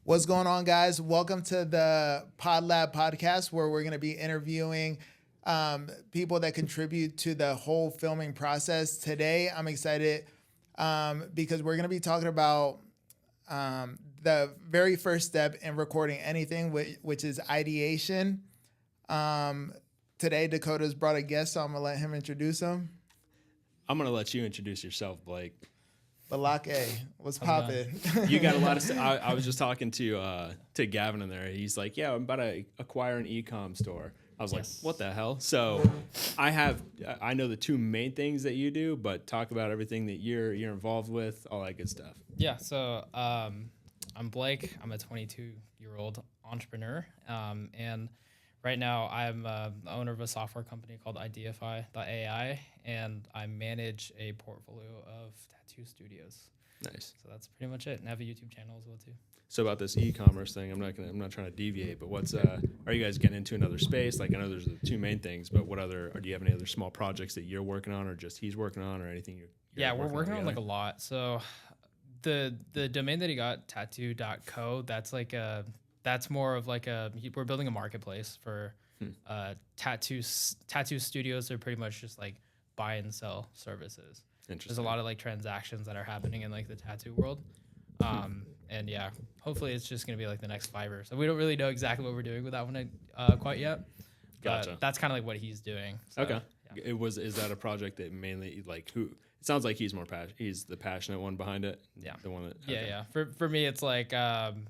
What's going on, guys? Welcome to the Pod Lab podcast, where we're going to be interviewing people that contribute to the whole filming process. Today, I'm excited because we're going to be talking about the very first step in recording anything, which is ideation. Today, Dakota's brought a guest, so I'm going to let him introduce him. I'm going to let you introduce yourself, Blake. Balake, what's poppin'? You got a lot of stuff. I was just talking to Gavin in there. He's like, yeah, I'm about to acquire an e-com store. I was like, what the hell? So I know the two main things that you do, but talk about everything that you're involved with, all that good stuff. Yeah, so I'm Blake. I'm a 22-year-old entrepreneur, and right now I'm the owner of a software company called Ideaify.AI, and I manage a portfolio of tattoo studios. Nice. So that's pretty much it. And I have a YouTube channel as well too. So about this e-commerce thing, I'm not trying to deviate, but what's are you guys getting into another space? Like, I know there's the two main things, but do you have any other small projects that you're working on, or just he's working on, or anything you're we're working on like a lot. So the domain that he got, tattoo.co, that's more of like we're building a marketplace for tattoo studios. They're pretty much just like buy and sell services. There's a lot of like transactions that are happening in like the tattoo world. And yeah, hopefully it's just going to be like the next Fiverr. So we don't really know exactly what we're doing with that one quite yet. Gotcha. But that's kind of like what he's doing. So, okay. Yeah. Is that a project that mainly like who? It sounds like he's he's the passionate one behind it. Yeah. The one that. Okay. Yeah. For me, it's like I'm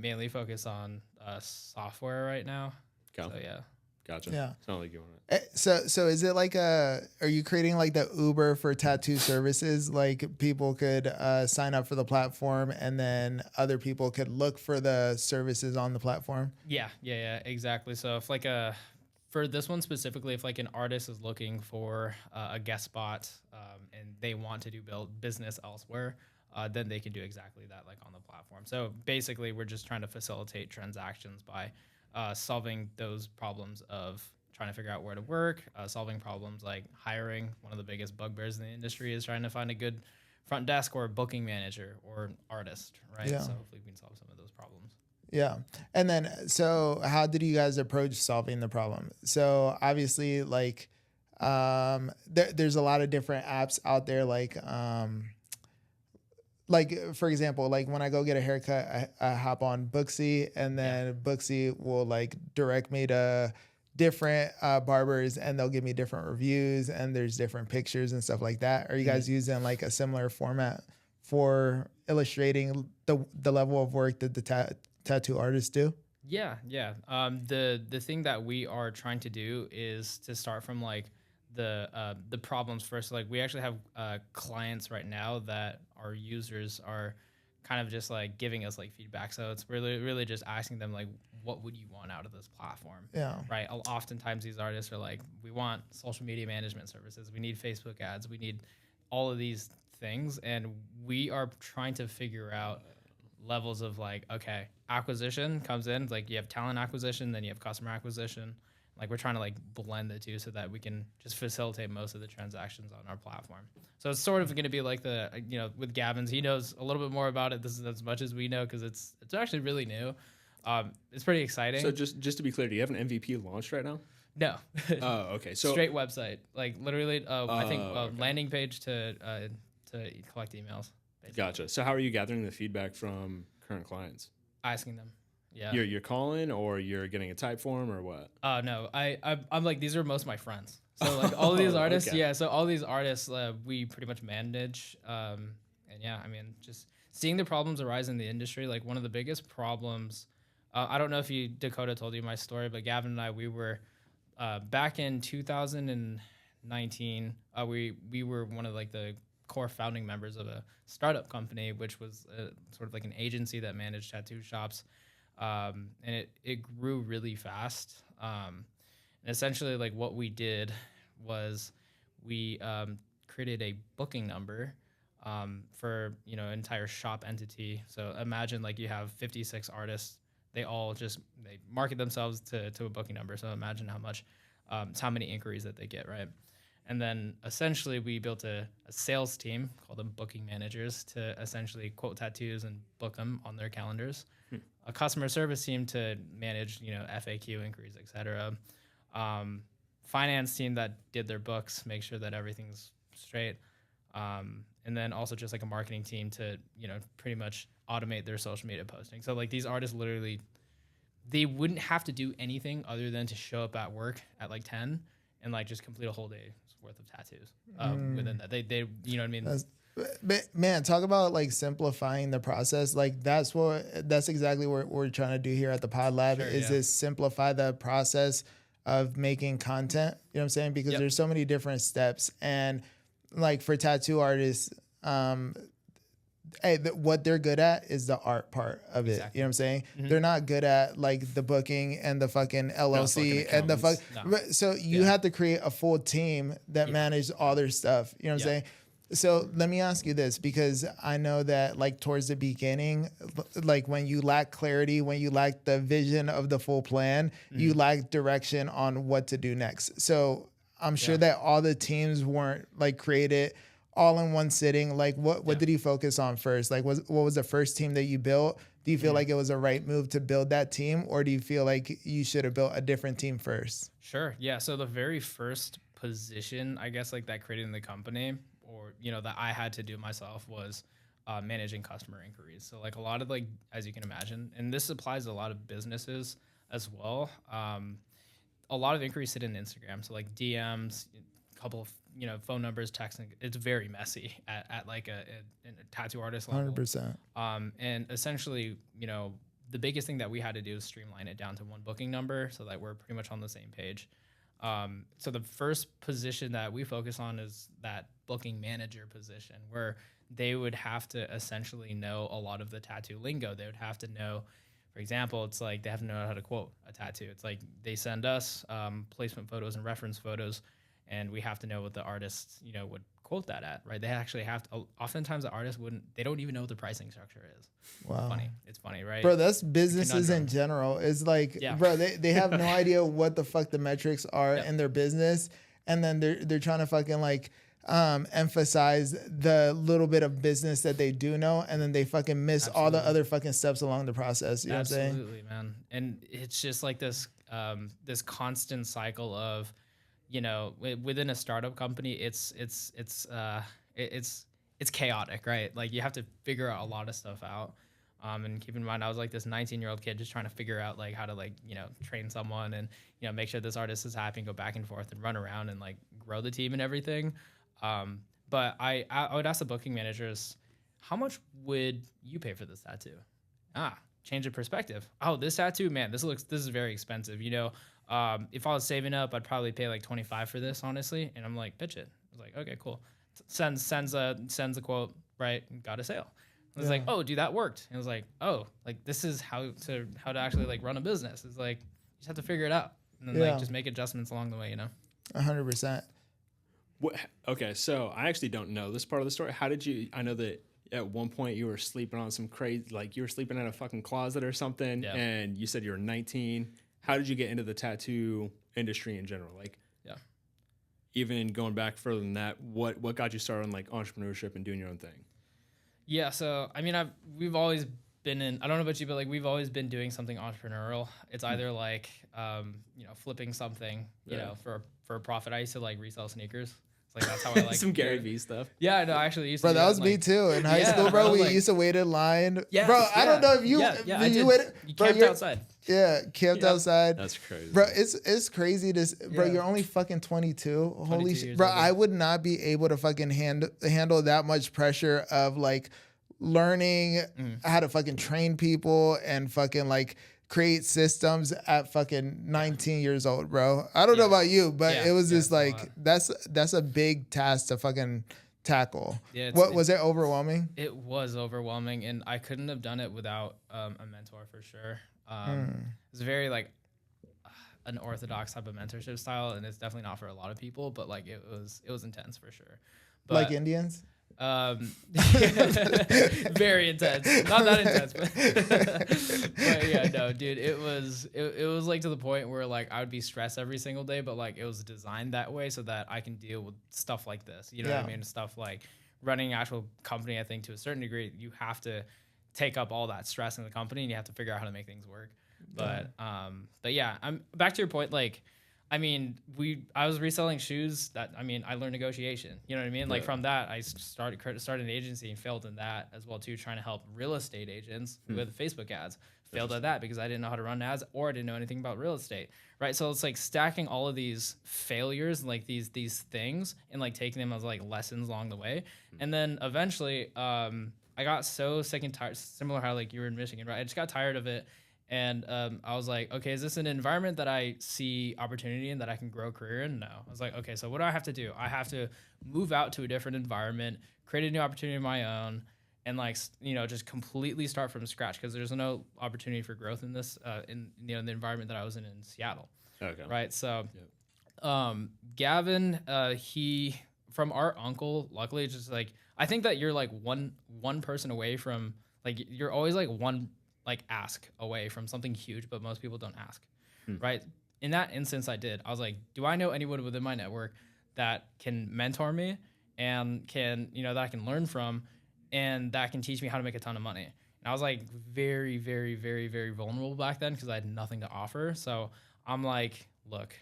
mainly focused on software right now. Okay. So yeah. Gotcha. Yeah. Sounds like you want it. So is it like are you creating like the Uber for tattoo services? Like people could sign up for the platform and then other people could look for the services on the platform? Yeah, exactly. So if like for this one specifically, if like an artist is looking for a guest spot and they want to do business elsewhere, then they can do exactly that, like on the platform. So basically, we're just trying to facilitate transactions by solving those problems of trying to figure out where to work, solving problems like hiring. One of the biggest bugbears in the industry is trying to find a good front desk or booking manager or artist, right? Yeah. So hopefully we can solve some of those problems. Yeah. And then, so how did you guys approach solving the problem? So obviously, like, there's a lot of different apps out there, like, for example, like when I go get a haircut, I hop on Booksy, and then Booksy will like direct me to different barbers, and they'll give me different reviews, and there's different pictures and stuff like that. Are you guys using like a similar format for illustrating the level of work that the tattoo artists do? Yeah. The thing that we are trying to do is to start from like the problems first. Like we actually have clients right now that our users are kind of just like giving us like feedback. So it's really just asking them like, what would you want out of this platform? Yeah. Right. Oftentimes these artists are like, we want social media management services. We need Facebook ads. We need all of these things. And we are trying to figure out levels of like, okay, acquisition comes in, like you have talent acquisition, then you have customer acquisition. Like we're trying to like blend the two so that we can just facilitate most of the transactions on our platform. So it's sort of going to be like with Gavin's, he knows a little bit more about it. This is as much as we know because it's actually really new. It's pretty exciting. So just to be clear, do you have an MVP launched right now? No. Oh, okay. So straight website, like literally, I think landing page to collect emails. Basically. Gotcha. So how are you gathering the feedback from current clients? Asking them. Yeah. You're calling, or you're getting a type form, or what? No, I'm like, these are most of my friends. So like all of these artists, okay. Yeah. So all these artists, we pretty much manage. And yeah, I mean, just seeing the problems arise in the industry. Like one of the biggest problems, I don't know if Dakota told you my story, but Gavin and I, we were back in 2019. We were one of like the core founding members of a startup company, which was sort of like an agency that managed tattoo shops. And it grew really fast. And essentially, like what we did was we created a booking number for entire shop entity. So imagine like you have 56 artists. They all they market themselves to a booking number. So imagine how many inquiries that they get, right? And then essentially we built a sales team, called them booking managers, to essentially quote tattoos and book them on their calendars. A customer service team to manage, FAQ inquiries, etc. Finance team that did their books, make sure that everything's straight. And then also just like a marketing team to, pretty much automate their social media posting. So like these artists literally, they wouldn't have to do anything other than to show up at work at like 10 and like just complete a whole day's worth of tattoos within that. They you know what I mean? Man, talk about like simplifying the process. Like that's exactly what we're trying to do here at the Pod Lab. Sure, is simplify the process of making content. You know what I'm saying? Because there's so many different steps, and like for tattoo artists, what they're good at is the art part of it. Exactly. You know what I'm saying? They're not good at like the booking and the fucking LLC and the fuck. No. So you have to create a full team that manages all their stuff. You know what I'm saying? So let me ask you this, because I know that like towards the beginning, like when you lack clarity, when you lack the vision of the full plan, you lack direction on what to do next. So I'm sure that all the teams weren't like created all in one sitting. Like what did you focus on first? Like what was the first team that you built? Do you feel like it was a right move to build that team, or do you feel like you should have built a different team first? Sure. Yeah. So the very first position, I guess, like that created in the company, or that I had to do myself, was managing customer inquiries. So like a lot of, like, as you can imagine, and this applies to a lot of businesses as well, a lot of inquiries sit in Instagram. So like DMs, a couple of phone numbers, texting. It's very messy at like a tattoo artist level. 100%. And essentially, the biggest thing that we had to do is streamline it down to one booking number so that we're pretty much on the same page. So the first position that we focus on is that booking manager position, where they would have to essentially know a lot of the tattoo lingo. They would have to know, for example, it's like they have to know how to quote a tattoo. It's like they send us placement photos and reference photos, and we have to know what the artist, would quote that at, right? They actually have to. Oftentimes, the artist they don't even know what the pricing structure is. Wow. It's funny, right? Bro, that's businesses in general. It's like, bro, they have no idea what the fuck the metrics are in their business, and then they're trying to fucking like emphasize the little bit of business that they do know, and then they fucking miss all the other fucking steps along the process. You know what I'm saying? Absolutely, man. And it's just like this this constant cycle of, within a startup company, it's chaotic, right? Like you have to figure out a lot of stuff out. And keep in mind, I was like this 19-year-old kid just trying to figure out like how to like, train someone and, make sure this artist is happy and go back and forth and run around and like grow the team and everything. But I would ask the booking managers, how much would you pay for this tattoo? Change of perspective. Oh, this tattoo, man, this is very expensive. If I was saving up, I'd probably pay like $25 for this, honestly. And I'm like, pitch it. I was like, okay, cool. Sends a quote, right? Got a sale. I was like, oh, dude, that worked. And I was like, oh, like this is how to actually like run a business. It's like you just have to figure it out and then like just make adjustments along the way, 100%. Okay, so I actually don't know this part of the story. How did you? I know that at one point you were sleeping on some crazy, like you were sleeping in a fucking closet or something, and you said you were 19. How did you get into the tattoo industry in general? Like, even going back further than that, what got you started on like entrepreneurship and doing your own thing? Yeah, so I mean, we've always been in. I don't know about you, but like we've always been doing something entrepreneurial. It's either like flipping something, for a profit. I used to like resell sneakers. It's like that's how I like some Gary Vee stuff. Yeah, no, I actually used to. Bro, that was me too in high school, bro. We used to wait in line. Yes, bro, I don't know if you waited. You camped outside. Yeah, camped outside. That's crazy, bro. It's crazy to, bro. You're only fucking 22. Holy shit, bro. I would not be able to fucking handle that much pressure of like learning how to fucking train people and fucking like create systems at fucking 19 years old, bro. I don't know about you, but it was just like that's a big task to fucking tackle. Yeah, was it overwhelming? It was overwhelming, and I couldn't have done it without a mentor for sure. It's very like an orthodox type of mentorship style, and it's definitely not for a lot of people, but like it was intense for sure. But, like Indians? Very intense. Not that intense, but yeah, no, no, dude, it was like to the point where like I would be stressed every single day, but like it was designed that way so that I can deal with stuff like this. You know what I mean? Stuff like running an actual company. I think to a certain degree, you have to take up all that stress in the company, and you have to figure out how to make things work. But yeah, I'm back to your point. Like, I mean, I was reselling shoes. I learned negotiation. You know what I mean? Like from that, I started an agency and failed in that as well too, trying to help real estate agents with Facebook ads. Failed at that because I didn't know how to run ads or I didn't know anything about real estate. Right? So it's like stacking all of these failures and like these things and like taking them as like lessons along the way. And then eventually, I got so sick and tired. Similar how like you were in Michigan, right? I just got tired of it. And I was like, okay, is this an environment that I see opportunity in, that I can grow a career in? No. I was like, okay, so what do I have to do? I have to move out to a different environment, create a new opportunity of my own, and like, just completely start from scratch, because there's no opportunity for growth in this, in the environment that I was in Seattle. Okay. Right. So, Gavin, he, from our uncle, luckily, just like, I think that you're like one person away from, like, you're always like one like ask away from something huge, but most people don't ask, right? In that instance, I did. I was like, do I know anyone within my network that can mentor me and can, that I can learn from and that can teach me how to make a ton of money? And I was like very, very, very, very vulnerable back then because I had nothing to offer. So I'm like, look,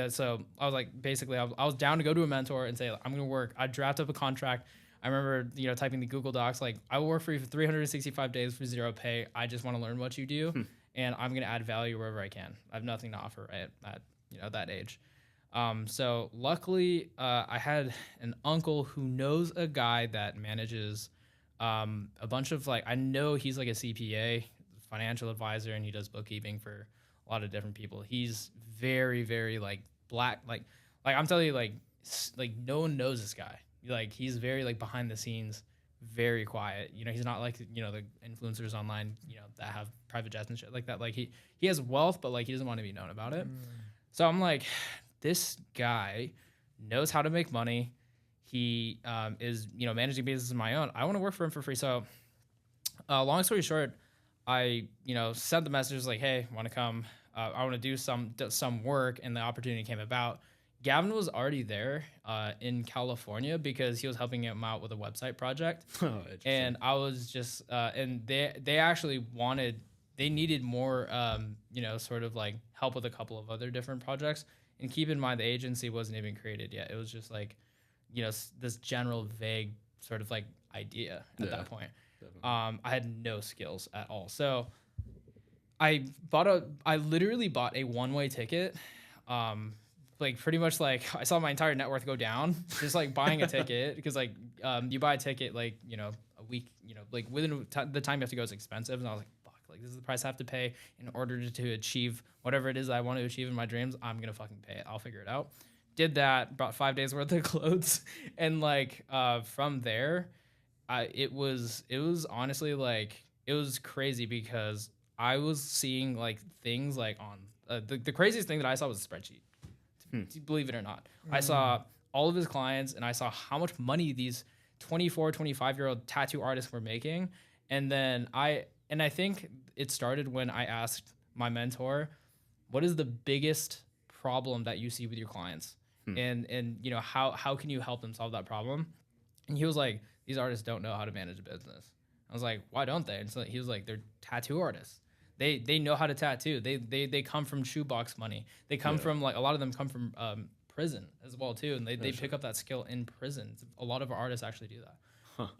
so I was like, basically, I was down to go to a mentor and say, I'm going to work. I draft up a contract. I remember, typing the Google Docs, like, I will work for you for 365 days for zero pay. I just want to learn what you do, and I'm going to add value wherever I can. I have nothing to offer at that age. So luckily, I had an uncle who knows a guy that manages a bunch of, like, I know he's like a CPA, financial advisor, and he does bookkeeping for a lot of different people. He's very, very, like, black, like I'm telling you, like no one knows this guy. Like, he's very like behind the scenes, very quiet. He's not like, the influencers online, that have private jets and shit like that. Like he has wealth, but like he doesn't want to be known about it. So I'm like, this guy knows how to make money. He is, managing business of my own. I want to work for him for free. So long story short, I, sent the message like, hey, want to come? I want to do some work, and the opportunity came about. Gavin was already there in California because he was helping him out with a website project. And I was just, and they actually needed more, sort of like help with a couple of other different projects. And keep in mind, the agency wasn't even created yet. It was just like, this general vague sort of like idea at that point. I had no skills at all. So I literally bought a one-way ticket. Like pretty much like I saw my entire net worth go down just like buying a ticket, because like you buy a ticket like a week, like within the time you have to go is expensive, and I was like, fuck, like this is the price I have to pay in order to achieve whatever it is I want to achieve in my dreams. I'm gonna fucking pay it. I'll figure it out. Did that, brought 5 days worth of clothes, and like from there, it was honestly like it was crazy, because I was seeing like things like on the craziest thing that I saw was a spreadsheet. Believe it or not. I saw all of his clients, and I saw how much money these 24, 25-year-old tattoo artists were making. And then I think it started when I asked my mentor, what is the biggest problem that you see with your clients? And how can you help them solve that problem? And he was like, these artists don't know how to manage a business. I was like, why don't they? And so he was like, they're tattoo artists. They know how to tattoo. They come from shoebox money. They come from like, a lot of them come from prison as well too, and they pick up that skill in prison. A lot of our artists actually do that.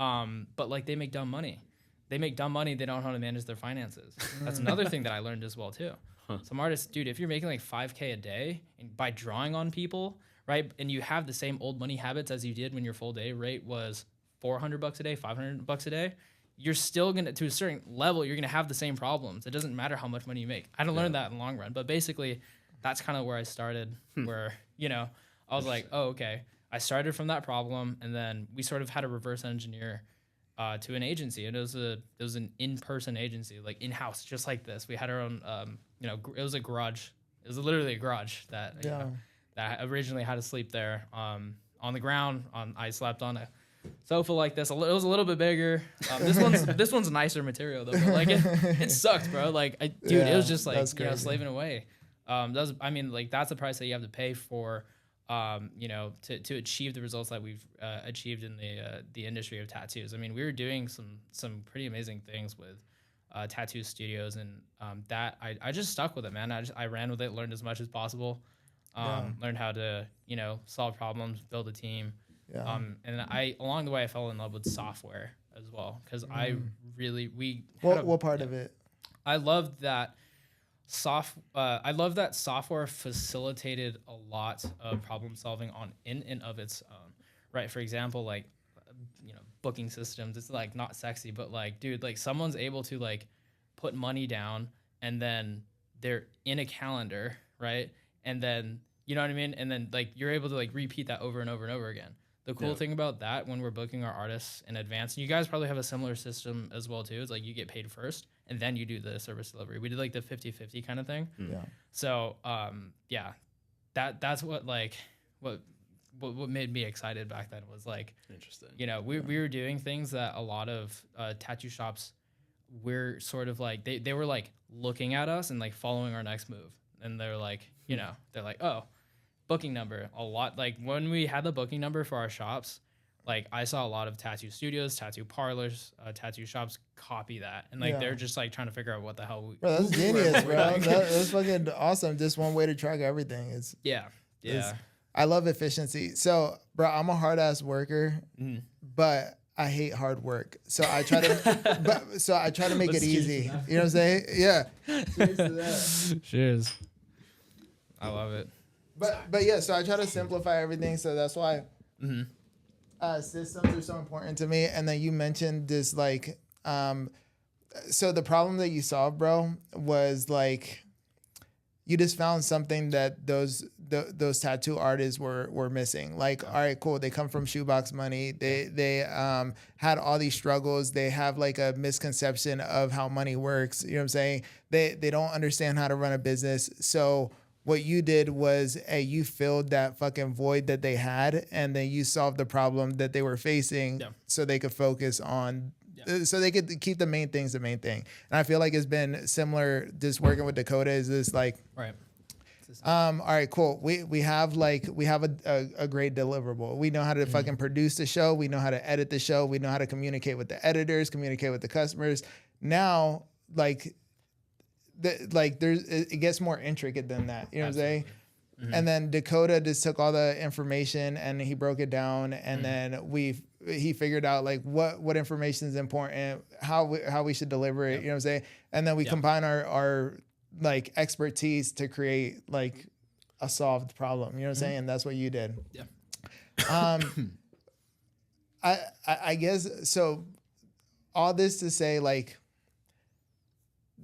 But like they make dumb money. They don't know how to manage their finances. That's another thing that I learned as well too. Some artists, dude, if you're making like $5K a day and by drawing on people, right, and you have the same old money habits as you did when your full day rate was $400 a day, $500 a day, you're still going to a certain level, you're going to have the same problems. It doesn't matter how much money you make. I didn't learn that in the long run, but basically that's kind of where I started, where, I was like, oh, okay. I started from that problem, and then we sort of had to reverse engineer to an agency. And it was an in-person agency, like in-house, just like this. We had our own, it was a garage. It was literally a garage that, that I originally had to sleep there on the ground. I slept on sofa like this. It was a little bit bigger. This one's nicer material though. But like it sucked, bro. Like it was just like slaving away. That's the price that you have to pay for, to achieve the results that we've achieved in the industry of tattoos. I mean, we were doing some pretty amazing things with tattoo studios, and that I just stuck with it, man. I ran with it, learned as much as possible, learned how to solve problems, build a team, and along the way I fell in love with software as well, because what part of it? I loved that. I love that software facilitated a lot of problem solving in and of its own, right? For example, like, booking systems. It's like not sexy, but like, dude, like someone's able to like put money down and then they're in a calendar, right? And then, you know what I mean? And then like you're able to like repeat that over and over and over again. The cool thing about that, when we're booking our artists in advance, and you guys probably have a similar system as well too, is like you get paid first and then you do the service delivery. We did like the 50-50 kind of thing. Yeah. So that's what made me excited back then, was like, interesting. We were doing things that a lot of tattoo shops were sort of like, they were like looking at us and like following our next move. And they're like, they're like, oh, booking number. A lot, like when we had the booking number for our shops, like I saw a lot of tattoo studios, tattoo parlors, tattoo shops copy that, and like they're just like trying to figure out what the hell. Bro, that's genius, bro. That's fucking awesome. Just one way to track everything. I love efficiency. So, bro, I'm a hard ass worker, but I hate hard work. So I try to make it easy. You know what I'm saying? Yeah. Cheers to that. Cheers. I love it. But yeah, so I try to simplify everything. So that's why systems are so important to me. And then you mentioned this, like, so the problem that you solved, bro, was like, you just found something that those tattoo artists were missing. Like, all right, cool. They come from shoebox money. They had all these struggles. They have like a misconception of how money works. You know what I'm saying? They don't understand how to run a business. So what you did was, you filled that fucking void that they had, and then you solved the problem that they were facing, so they could focus on, so they could keep the main things the main thing. And I feel like it's been similar just working with Dakota. Is this like, right? All right, cool. We have a great deliverable. We know how to fucking produce the show. We know how to edit the show. We know how to communicate with the editors, communicate with the customers. Now, like, it gets more intricate than that. You know what I'm saying? Mm-hmm. And then Dakota just took all the information and he broke it down, and then he figured out like what information is important, how we should deliver it. You know what I'm saying? And then we combine our like expertise to create like a solved problem. You know what I'm saying? And that's what you did. Yeah. I guess so. All this to say, like,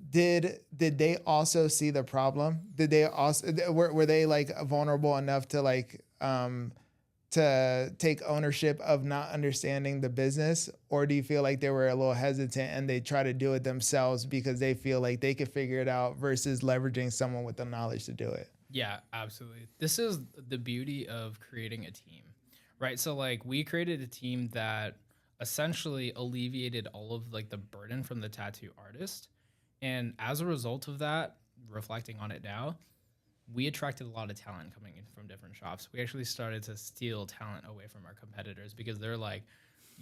did they also see the problem? Did they also were they like vulnerable enough to like to take ownership of not understanding the business, or do you feel like they were a little hesitant and they try to do it themselves because they feel like they could figure it out versus leveraging someone with the knowledge to do it? Yeah, absolutely. This is the beauty of creating a team, right? So like we created a team that essentially alleviated all of like the burden from the tattoo artist. And as a result of that, reflecting on it now, we attracted a lot of talent coming in from different shops. We actually started to steal talent away from our competitors because they're like,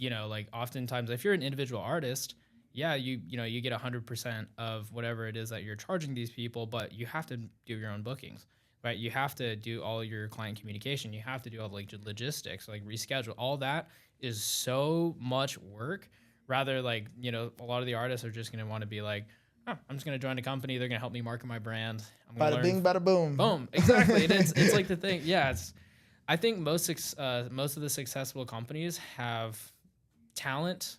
like oftentimes if you're an individual artist, you get 100% of whatever it is that you're charging these people, but you have to do your own bookings, right? You have to do all your client communication. You have to do all like logistics, like reschedule. All that is so much work. Rather, like, a lot of the artists are just going to want to be like, oh, I'm just going to join a company. They're going to help me market my brand. I'm gonna bada bing, bada boom. Boom. Exactly. It's like the thing. Yeah. I think most of the successful companies have talent,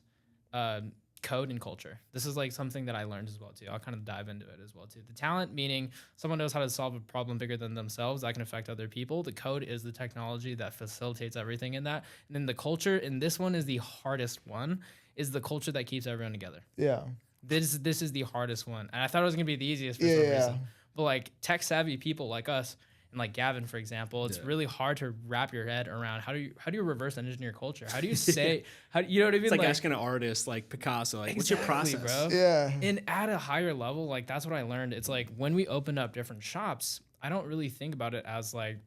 code, and culture. This is like something that I learned as well too. I'll kind of dive into it as well too. The talent, meaning someone knows how to solve a problem bigger than themselves that can affect other people. The code is the technology that facilitates everything in that. And then the culture, and this one is the hardest one, is the culture that keeps everyone together. Yeah. This is the hardest one. And I thought it was going to be the easiest for some reason. But like tech savvy people like us, And like Gavin, for example, it's really hard to wrap your head around how do you reverse engineer culture? How do you say you know what I mean? It's like asking an artist like Picasso, like what's your process, bro? Yeah. And at a higher level, like that's what I learned. It's like when we opened up different shops, I don't really think about it as like,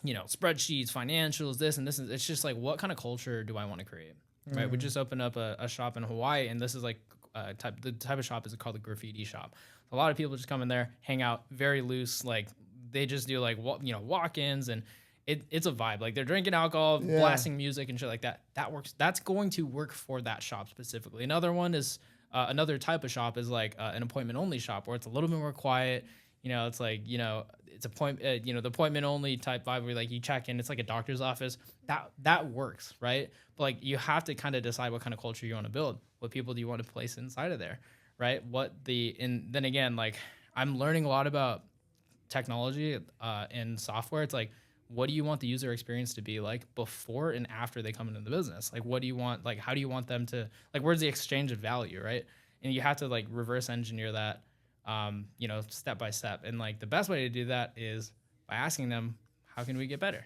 spreadsheets, financials, this and this. It's just like, what kind of culture do I want to create? Right. We just opened up a shop in Hawaii, and this is like the type of shop is called a graffiti shop. A lot of people just come in there, hang out, very loose, like they just do like walk-ins, and it's a vibe. Like they're drinking alcohol, blasting music and shit like that. That works. That's going to work for that shop specifically. Another one is another type of shop is like an appointment only shop where it's a little bit more quiet. It's like it's the appointment only type vibe where like you check in. It's like a doctor's office. That works, right? But like you have to kind of decide what kind of culture you want to build. What people do you want to place inside of there, right? And then again, like I'm learning a lot about technology and software. It's like, what do you want the user experience to be like before and after they come into the business? Like, what do you want? Like, how do you want them to, like, where's the exchange of value, right? And you have to like reverse engineer that, step by step. And like the best way to do that is by asking them, how can we get better?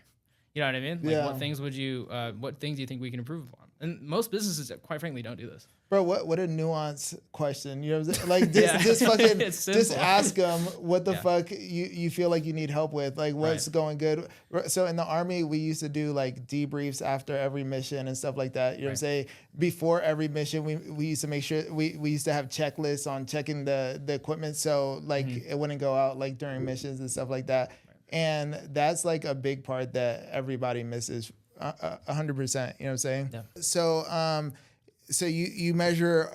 You know what I mean? Like, what things do you think we can improve upon? And most businesses, quite frankly, don't do this. Bro, what a nuanced question. You know what I'm saying? Like just fucking just ask them what the fuck you feel like you need help with. Like what's going good. So in the Army, we used to do like debriefs after every mission and stuff like that. You know what I'm saying? Before every mission, we used to make sure we used to have checklists on checking the equipment so like it wouldn't go out like during missions and stuff like that. And that's like a big part that everybody misses 100%. You know what I'm saying? Yeah. So you measure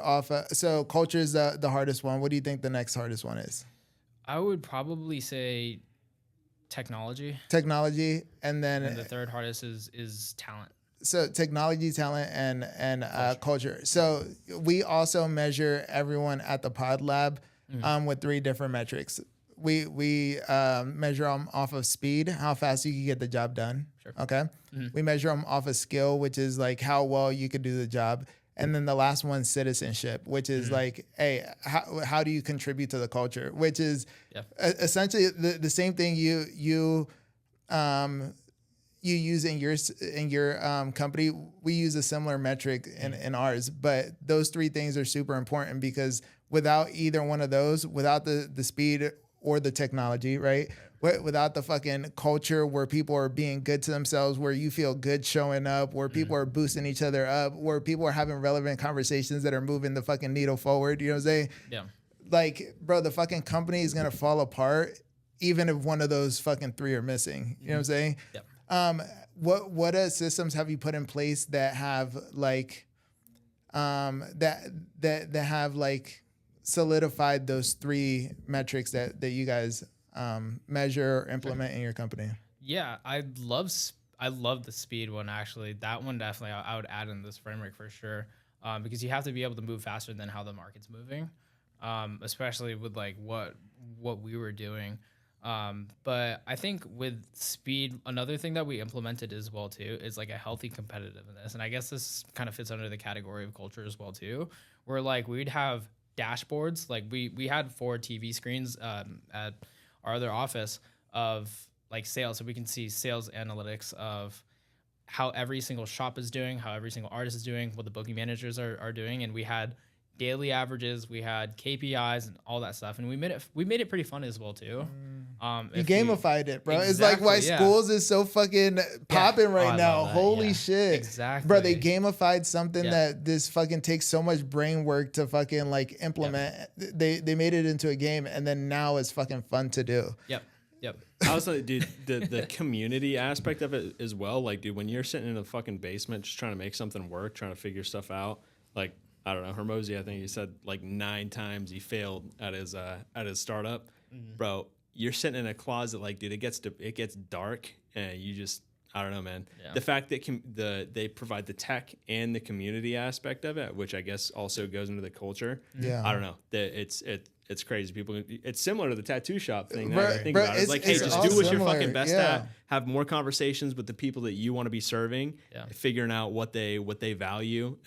off. So culture is the hardest one. What do you think the next hardest one is? I would probably say technology. Technology, and then the third hardest is talent. So technology, talent, and culture. So we also measure everyone at the Pod Lab with 3 different metrics. We measure them off of speed, how fast you can get the job done. Sure. Okay. Mm-hmm. We measure them off of skill, which is like how well you could do the job. And then the last one, citizenship, which is like, hey, how do you contribute to the culture? Which is essentially the same thing you use in your company. We use a similar metric in ours, but those 3 things are super important because without either one of those, without the speed or the technology, right? Without the fucking culture where people are being good to themselves, where you feel good showing up, where people are boosting each other up, where people are having relevant conversations that are moving the fucking needle forward. You know what I'm saying? Yeah. Like, bro, the fucking company is going to fall apart even if one of those fucking 3 are missing. You know what I'm saying? Yeah. What systems have you put in place that have like, that have like solidified those 3 metrics that you guys measure or implement in your company? Yeah, I love the speed one, actually. That one definitely I would add in this framework for sure, because you have to be able to move faster than how the market's moving, especially with like what we were doing. But I think with speed, another thing that we implemented as well too is like a healthy competitiveness, and I guess this kind of fits under the category of culture as well too, where like we'd have dashboards. Like we had 4 TV screens at our other office of like sales, so we can see sales analytics of how every single shop is doing, how every single artist is doing, what the booking managers are doing, and we had daily averages, we had KPIs and all that stuff, and we made it pretty fun as well too. You gamified it, bro. Exactly, it's like why schools is so fucking popping right now. Holy shit. Exactly. Bro, they gamified something that this fucking takes so much brain work to fucking like implement. They made it into a game, and then now it's fucking fun to do. Yep. I was like, dude, the community aspect of it as well. Like, dude, when you're sitting in a fucking basement just trying to make something work, trying to figure stuff out, like, I don't know, Hermosi, I think he said like 9 times he failed at his startup. Mm-hmm. Bro, you're sitting in a closet, like, dude, it gets dark, and you just, I don't know, man. Yeah. The fact that they provide the tech and the community aspect of it, which I guess also goes into the culture. Yeah, I don't know. It's crazy. People, it's similar to the tattoo shop thing. Think about it. It's like, hey, just do what you're fucking best at. Have more conversations with the people that you want to be serving. Yeah. Figuring out what they value,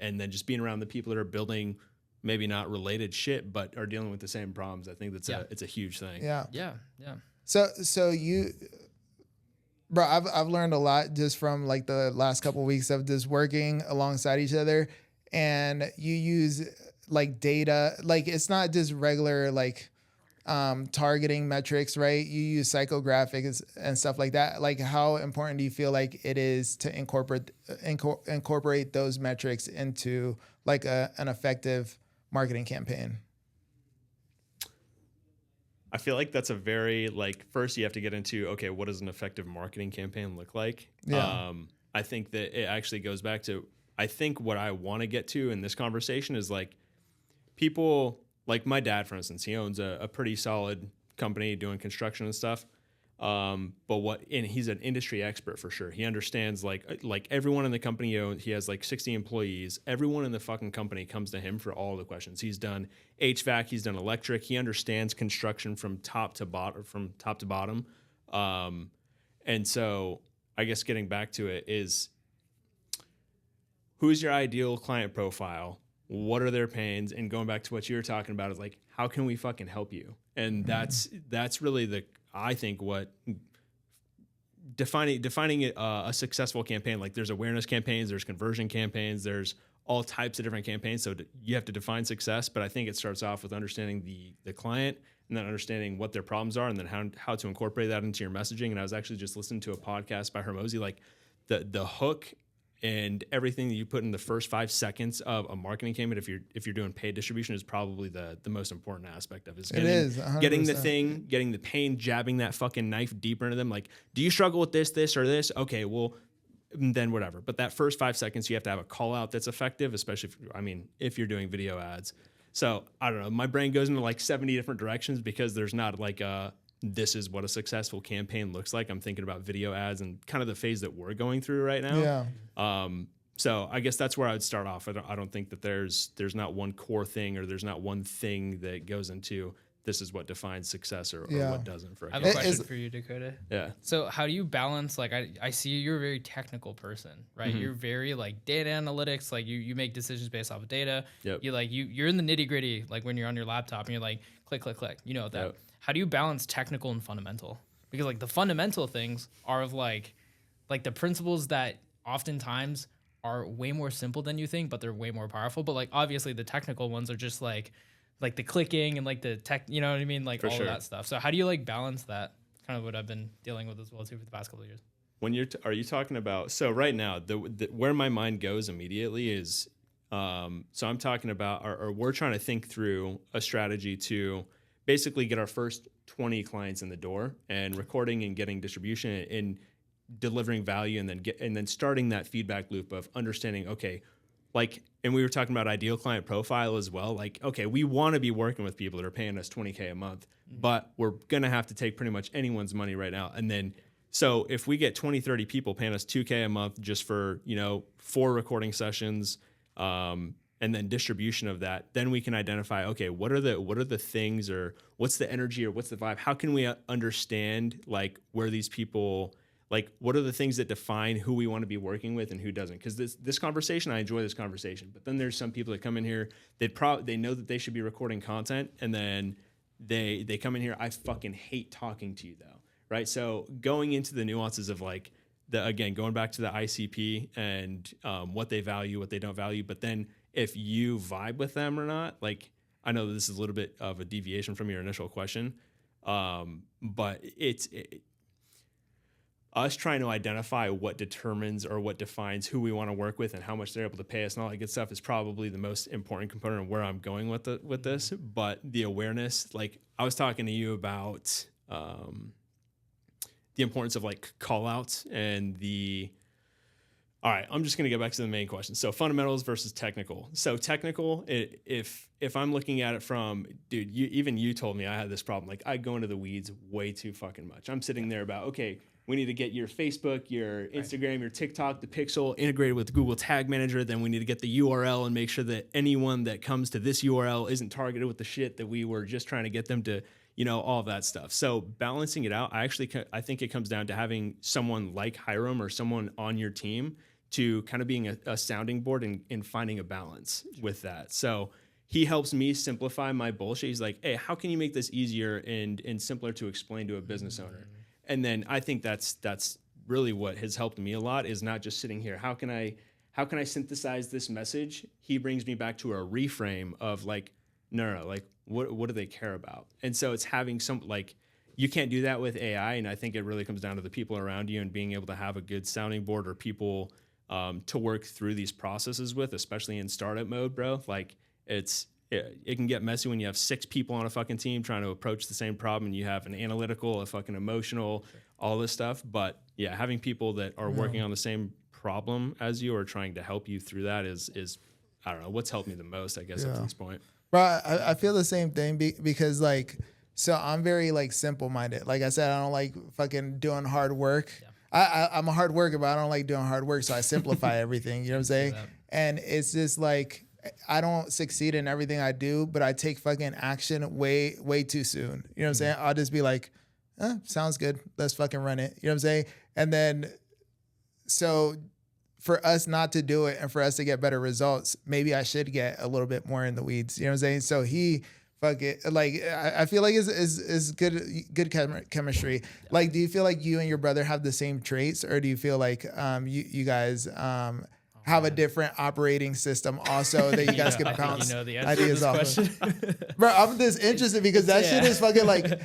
and then just being around the people that are building maybe not related shit, but are dealing with the same problems. I think it's a huge thing. Yeah. Yeah. So you, bro, I've learned a lot just from like the last couple of weeks of just working alongside each other, and you use like data, like it's not just regular like targeting metrics, right? You use psychographics and stuff like that. Like, how important do you feel like it is to incorporate those metrics into like an effective marketing campaign? I feel like that's a very like first you have to get into okay, what does an effective marketing campaign look like? Yeah. I think that it actually goes back to I think what I want to get to in this conversation is like people like my dad, for instance, he owns a pretty solid company doing construction and stuff. And he's an industry expert for sure. He understands like everyone in the company he has like 60 employees. Everyone in the fucking company comes to him for all the questions. He's done HVAC, he's done electric. He understands construction from top to bottom. And so I guess getting back to it is who's your ideal client profile? What are their pains? And going back to what you were talking about is like, how can we fucking help you? And that's really I think what defining a successful campaign. Like there's awareness campaigns, there's conversion campaigns, there's all types of different campaigns. So you have to define success, but I think it starts off with understanding the client and then understanding what their problems are and then how to incorporate that into your messaging. And I was actually just listening to a podcast by Hiram, like the hook and everything that you put in the first 5 seconds of a marketing campaign, if you're doing paid distribution, is probably the most important aspect of it. Getting the pain, jabbing that fucking knife deeper into them. Like, do you struggle with this, or this? Okay, well, then whatever. But that first 5 seconds, you have to have a call out that's effective, especially if you're doing video ads. So I don't know. My brain goes into like 70 different directions because there's not like this is what a successful campaign looks like. I'm thinking about video ads and kind of the phase that we're going through right now. Yeah. So I guess that's where I would start off. I don't think that there's not one core thing or there's not one thing that goes into this is what defines success or what doesn't. For I have a question for you, Dakota. Yeah. So how do you balance, like, I see you're a very technical person, right? Mm-hmm. You're very like data analytics, like you make decisions based off of data. Yep. You're in the nitty gritty, like when you're on your laptop and you're like, click, click, click, you know that. Yep. How do you balance technical and fundamental? Because like the fundamental things are of like the principles that oftentimes are way more simple than you think, but they're way more powerful. But like obviously the technical ones are just like the clicking and like the tech, you know what I mean? Like all of that stuff. So how do you like balance that? Kind of what I've been dealing with as well too for the past couple of years. When are you talking about? So right now, where my mind goes immediately is, so I'm talking about, or we're trying to think through a strategy to basically get our first 20 clients in the door and recording and getting distribution and delivering value, and then starting that feedback loop of understanding, okay, like, and we were talking about ideal client profile as well. Like, okay, we want to be working with people that are paying us $20K a month, but we're going to have to take pretty much anyone's money right now. And then, so if we get 20, 30 people paying us $2K a month just for, 4 recording sessions, and then distribution of that, then we can identify, okay, what are the things, or what's the energy, or what's the vibe? How can we understand like where these people, like what are the things that define who we want to be working with and who doesn't? Because this conversation, I enjoy this conversation, but then there's some people that come in here, they know that they should be recording content, and then they come in here, I fucking hate talking to you though, right? So going into the nuances of like going back to the ICP and what they value, what they don't value, but then if you vibe with them or not, like I know this is a little bit of a deviation from your initial question, but it's us trying to identify what determines or what defines who we want to work with and how much they're able to pay us and all that good stuff is probably the most important component of where I'm going with this. But the awareness, like I was talking to you about the importance of like call outs and all right, I'm just going to get back to the main question. So fundamentals versus technical. So technical, if I'm looking at it from, dude, you told me I had this problem. Like I go into the weeds way too fucking much. I'm sitting there about, okay, we need to get your Facebook, your Instagram, your TikTok, the pixel integrated with Google Tag Manager. Then we need to get the URL and make sure that anyone that comes to this URL isn't targeted with the shit that we were just trying to get them to, all of that stuff. So balancing it out, I think it comes down to having someone like Hiram or someone on your team to kind of being a sounding board and finding a balance with that. So he helps me simplify my bullshit. He's like, hey, how can you make this easier and simpler to explain to a business owner? And then I think that's really what has helped me a lot, is not just sitting here. How can I synthesize this message? He brings me back to a reframe of like, no, like what do they care about? And so it's having some, like, you can't do that with AI. And I think it really comes down to the people around you and being able to have a good sounding board or people to work through these processes with, especially in startup mode, bro. Like it can get messy when you have 6 people on a fucking team trying to approach the same problem, and you have an analytical, a fucking emotional, all this stuff. But yeah, having people that are working on the same problem as you or trying to help you through that is I don't know, what's helped me the most, I guess, up to this point. Bro, I feel the same thing because like, so I'm very like simple minded. Like I said, I don't like fucking doing hard work. Yeah. I'm a hard worker, but I don't like doing hard work. So I simplify everything, you know what I'm saying? And it's just like, I don't succeed in everything I do, but I take fucking action way too soon. You know what I'm saying? I'll just be like, sounds good. Let's fucking run it. You know what I'm saying? And then, so for us not to do it and for us to get better results, maybe I should get a little bit more in the weeds. You know what I'm saying? So he like, I feel like is good chemistry. Yeah. Like, do you feel like you and your brother have the same traits, or do you feel like you guys have a different operating system also that you guys can bounce ideas off of? Bro, I'm just interested because that shit is fucking like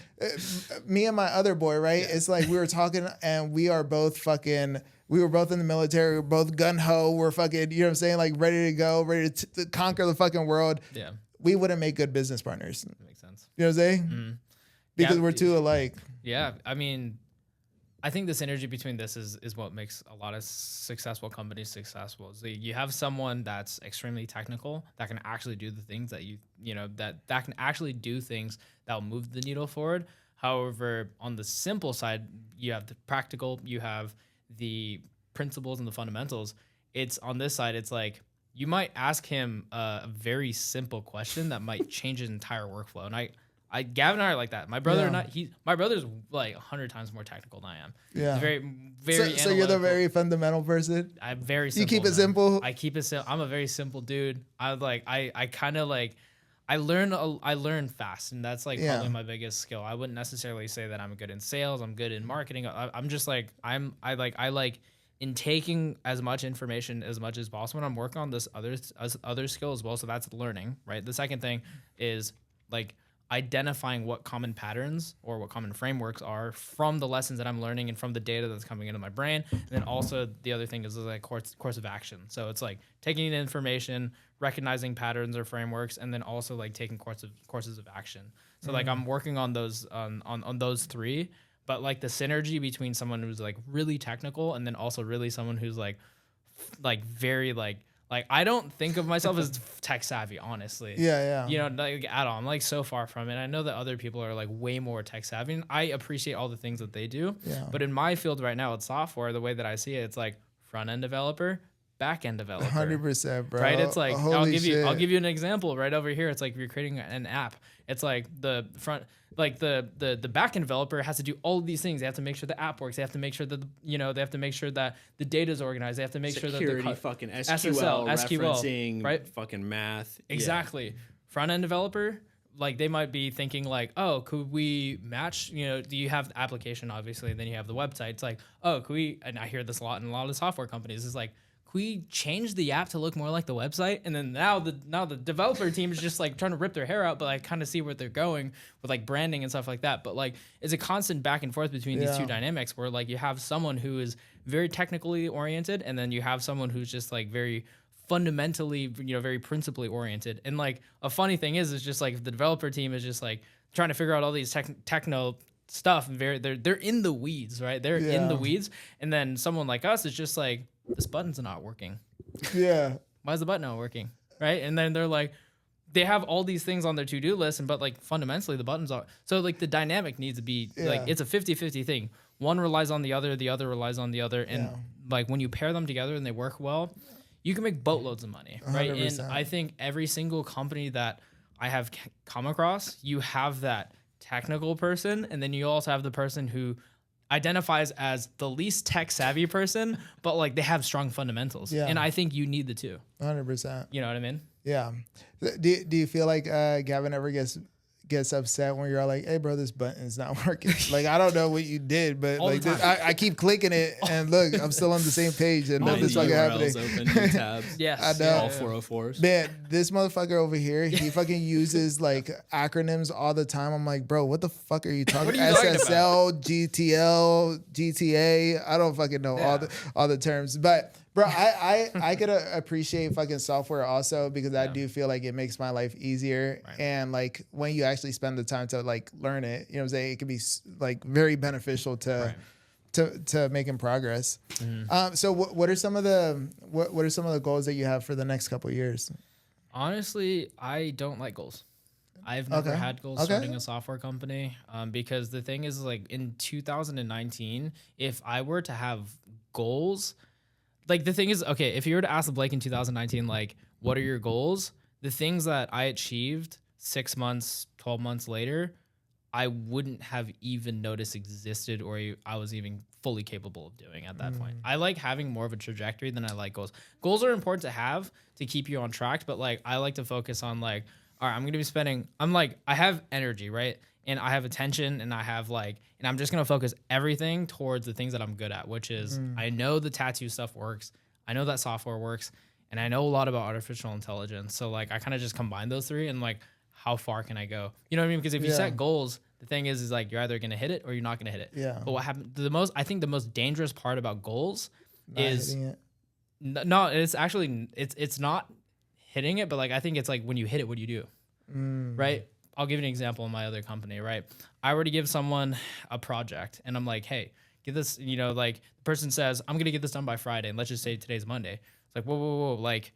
me and my other boy, right? Yeah. It's like we were talking and we were both in the military. We're both gun ho. We're fucking, you know what I'm saying? Like ready to go, ready to conquer the fucking world. Yeah. We wouldn't make good business partners. That makes sense. You know what I'm saying? Mm-hmm. Because we're too alike. Yeah. I mean, I think the synergy between this is what makes a lot of successful companies successful. So you have someone that's extremely technical that can actually do the things that that can actually do things that will move the needle forward. However, on the simple side, you have the practical, you have the principles and the fundamentals. It's on this side, it's like you might ask him a very simple question that might change his entire workflow. And Gavin and I are like that. My brother my brother's like 100 times more technical than I am. Yeah. He's very so you're the very fundamental person? I'm very simple. You keep it simple? I keep it simple. I'm a very simple dude. I kind of like, I learn fast, and that's like probably my biggest skill. I wouldn't necessarily say that I'm good in sales. I'm good in marketing. I'm just like, I like in taking as much information as much as possible. And I'm working on this other skill as well. So that's learning, right? The second thing is like identifying what common patterns or what common frameworks are from the lessons that I'm learning and from the data that's coming into my brain. And then also the other thing is like course of action. So it's like taking the information, recognizing patterns or frameworks, and then also like taking courses of action. So like I'm working on those on those 3. But like the synergy between someone who's like really technical and then also really someone who's like very like I don't think of myself as tech savvy, honestly. Yeah. You know, like at all. I'm like so far from it. I know that other people are like way more tech savvy, and I appreciate all the things that they do. Yeah. But in my field right now, it's software. The way that I see it, it's like front end developer, back end developer. 100%, bro. Right? It's like I'll give you an example right over here. It's like if you're creating an app. It's like the front. Like the backend developer has to do all of these things. They have to make sure the app works. They have to make sure that they have to make sure that the data is organized. They have to make sure that the fucking SQL referencing, right? Fucking math. Exactly. Yeah. Front end developer, like they might be thinking like, oh, could we match? You know, do you have the application obviously? And then you have the website. It's like, oh, could we? And I hear this a lot in a lot of software companies. Is like, we change the app to look more like the website, and then now the developer team is just like trying to rip their hair out, but like kind of see where they're going with like branding and stuff like that. But like it's a constant back and forth between these two dynamics where like you have someone who is very technically oriented, and then you have someone who's just like very fundamentally, very principally oriented. And like a funny thing is just like the developer team is just like trying to figure out all these techno stuff, and they're in the weeds, right? They're in the weeds, and then someone like us is just like, this button's not working. Yeah. Why is the button not working? Right? And then they're like, they have all these things on their to-do list, but like fundamentally the buttons are. So like the dynamic needs to be like, it's a 50-50 thing. One relies on the other relies on the other. And like when you pair them together and they work well, you can make boatloads of money. Right? 100%. And I think every single company that I have come across, you have that technical person, and then you also have the person who identifies as the least tech savvy person, but like they have strong fundamentals. Yeah. And I think you need the two. 100%. You know what I mean? Yeah. Do you feel like Gavin ever gets upset when you're all like, hey bro, this button's not working? Like, I don't know what you did, but All the like this, time. I keep clicking it and look, I'm still on the same page and All nothing's the fucking URLs happening. open, new tabs. Yes. I know. All 404s. Man, this motherfucker over here, he fucking uses like acronyms all the time. I'm like, bro, what the fuck are you talking What are you talking SSL, GTL, GTA. I don't fucking know all the terms. But bro, I could appreciate fucking software also because I do feel like it makes my life easier. Right. And like when you actually spend the time to like learn it, you know what I'm saying? It can be like very beneficial to making progress. So what are some of the goals that you have for the next couple of years? Honestly, I don't like goals. I've never had goals starting a software company because the thing is, like, in 2019, if I were to have goals, like, the thing is, okay, if you were to ask Blake in 2019, like, what are your goals? The things that I achieved 6 months, 12 months later, I wouldn't have even noticed existed or I was even fully capable of doing at that point. I like having more of a trajectory than I like goals. Goals are important to have to keep you on track, but like I like to focus on like, all right, I'm going to be spending, I have energy, right? And I have attention and I have like, and I'm just going to focus everything towards the things that I'm good at, which is I know the tattoo stuff works. I know that software works. And I know a lot about artificial intelligence. So like, I kind of just combine those three and like, how far can I go? You know what I mean? Because if you set goals, the thing is like you're either going to hit it or you're not going to hit it. Yeah. But what happened? I think the most dangerous part about goals is hitting it. no. It's actually it's not hitting it, but like I think it's like when you hit it, what do you do? Right? I'll give you an example in my other company. Right? I were to give someone a project, and I'm like, hey, get this. You know, like the person says, I'm going to get this done by Friday, and let's just say today's Monday. It's like, whoa, like,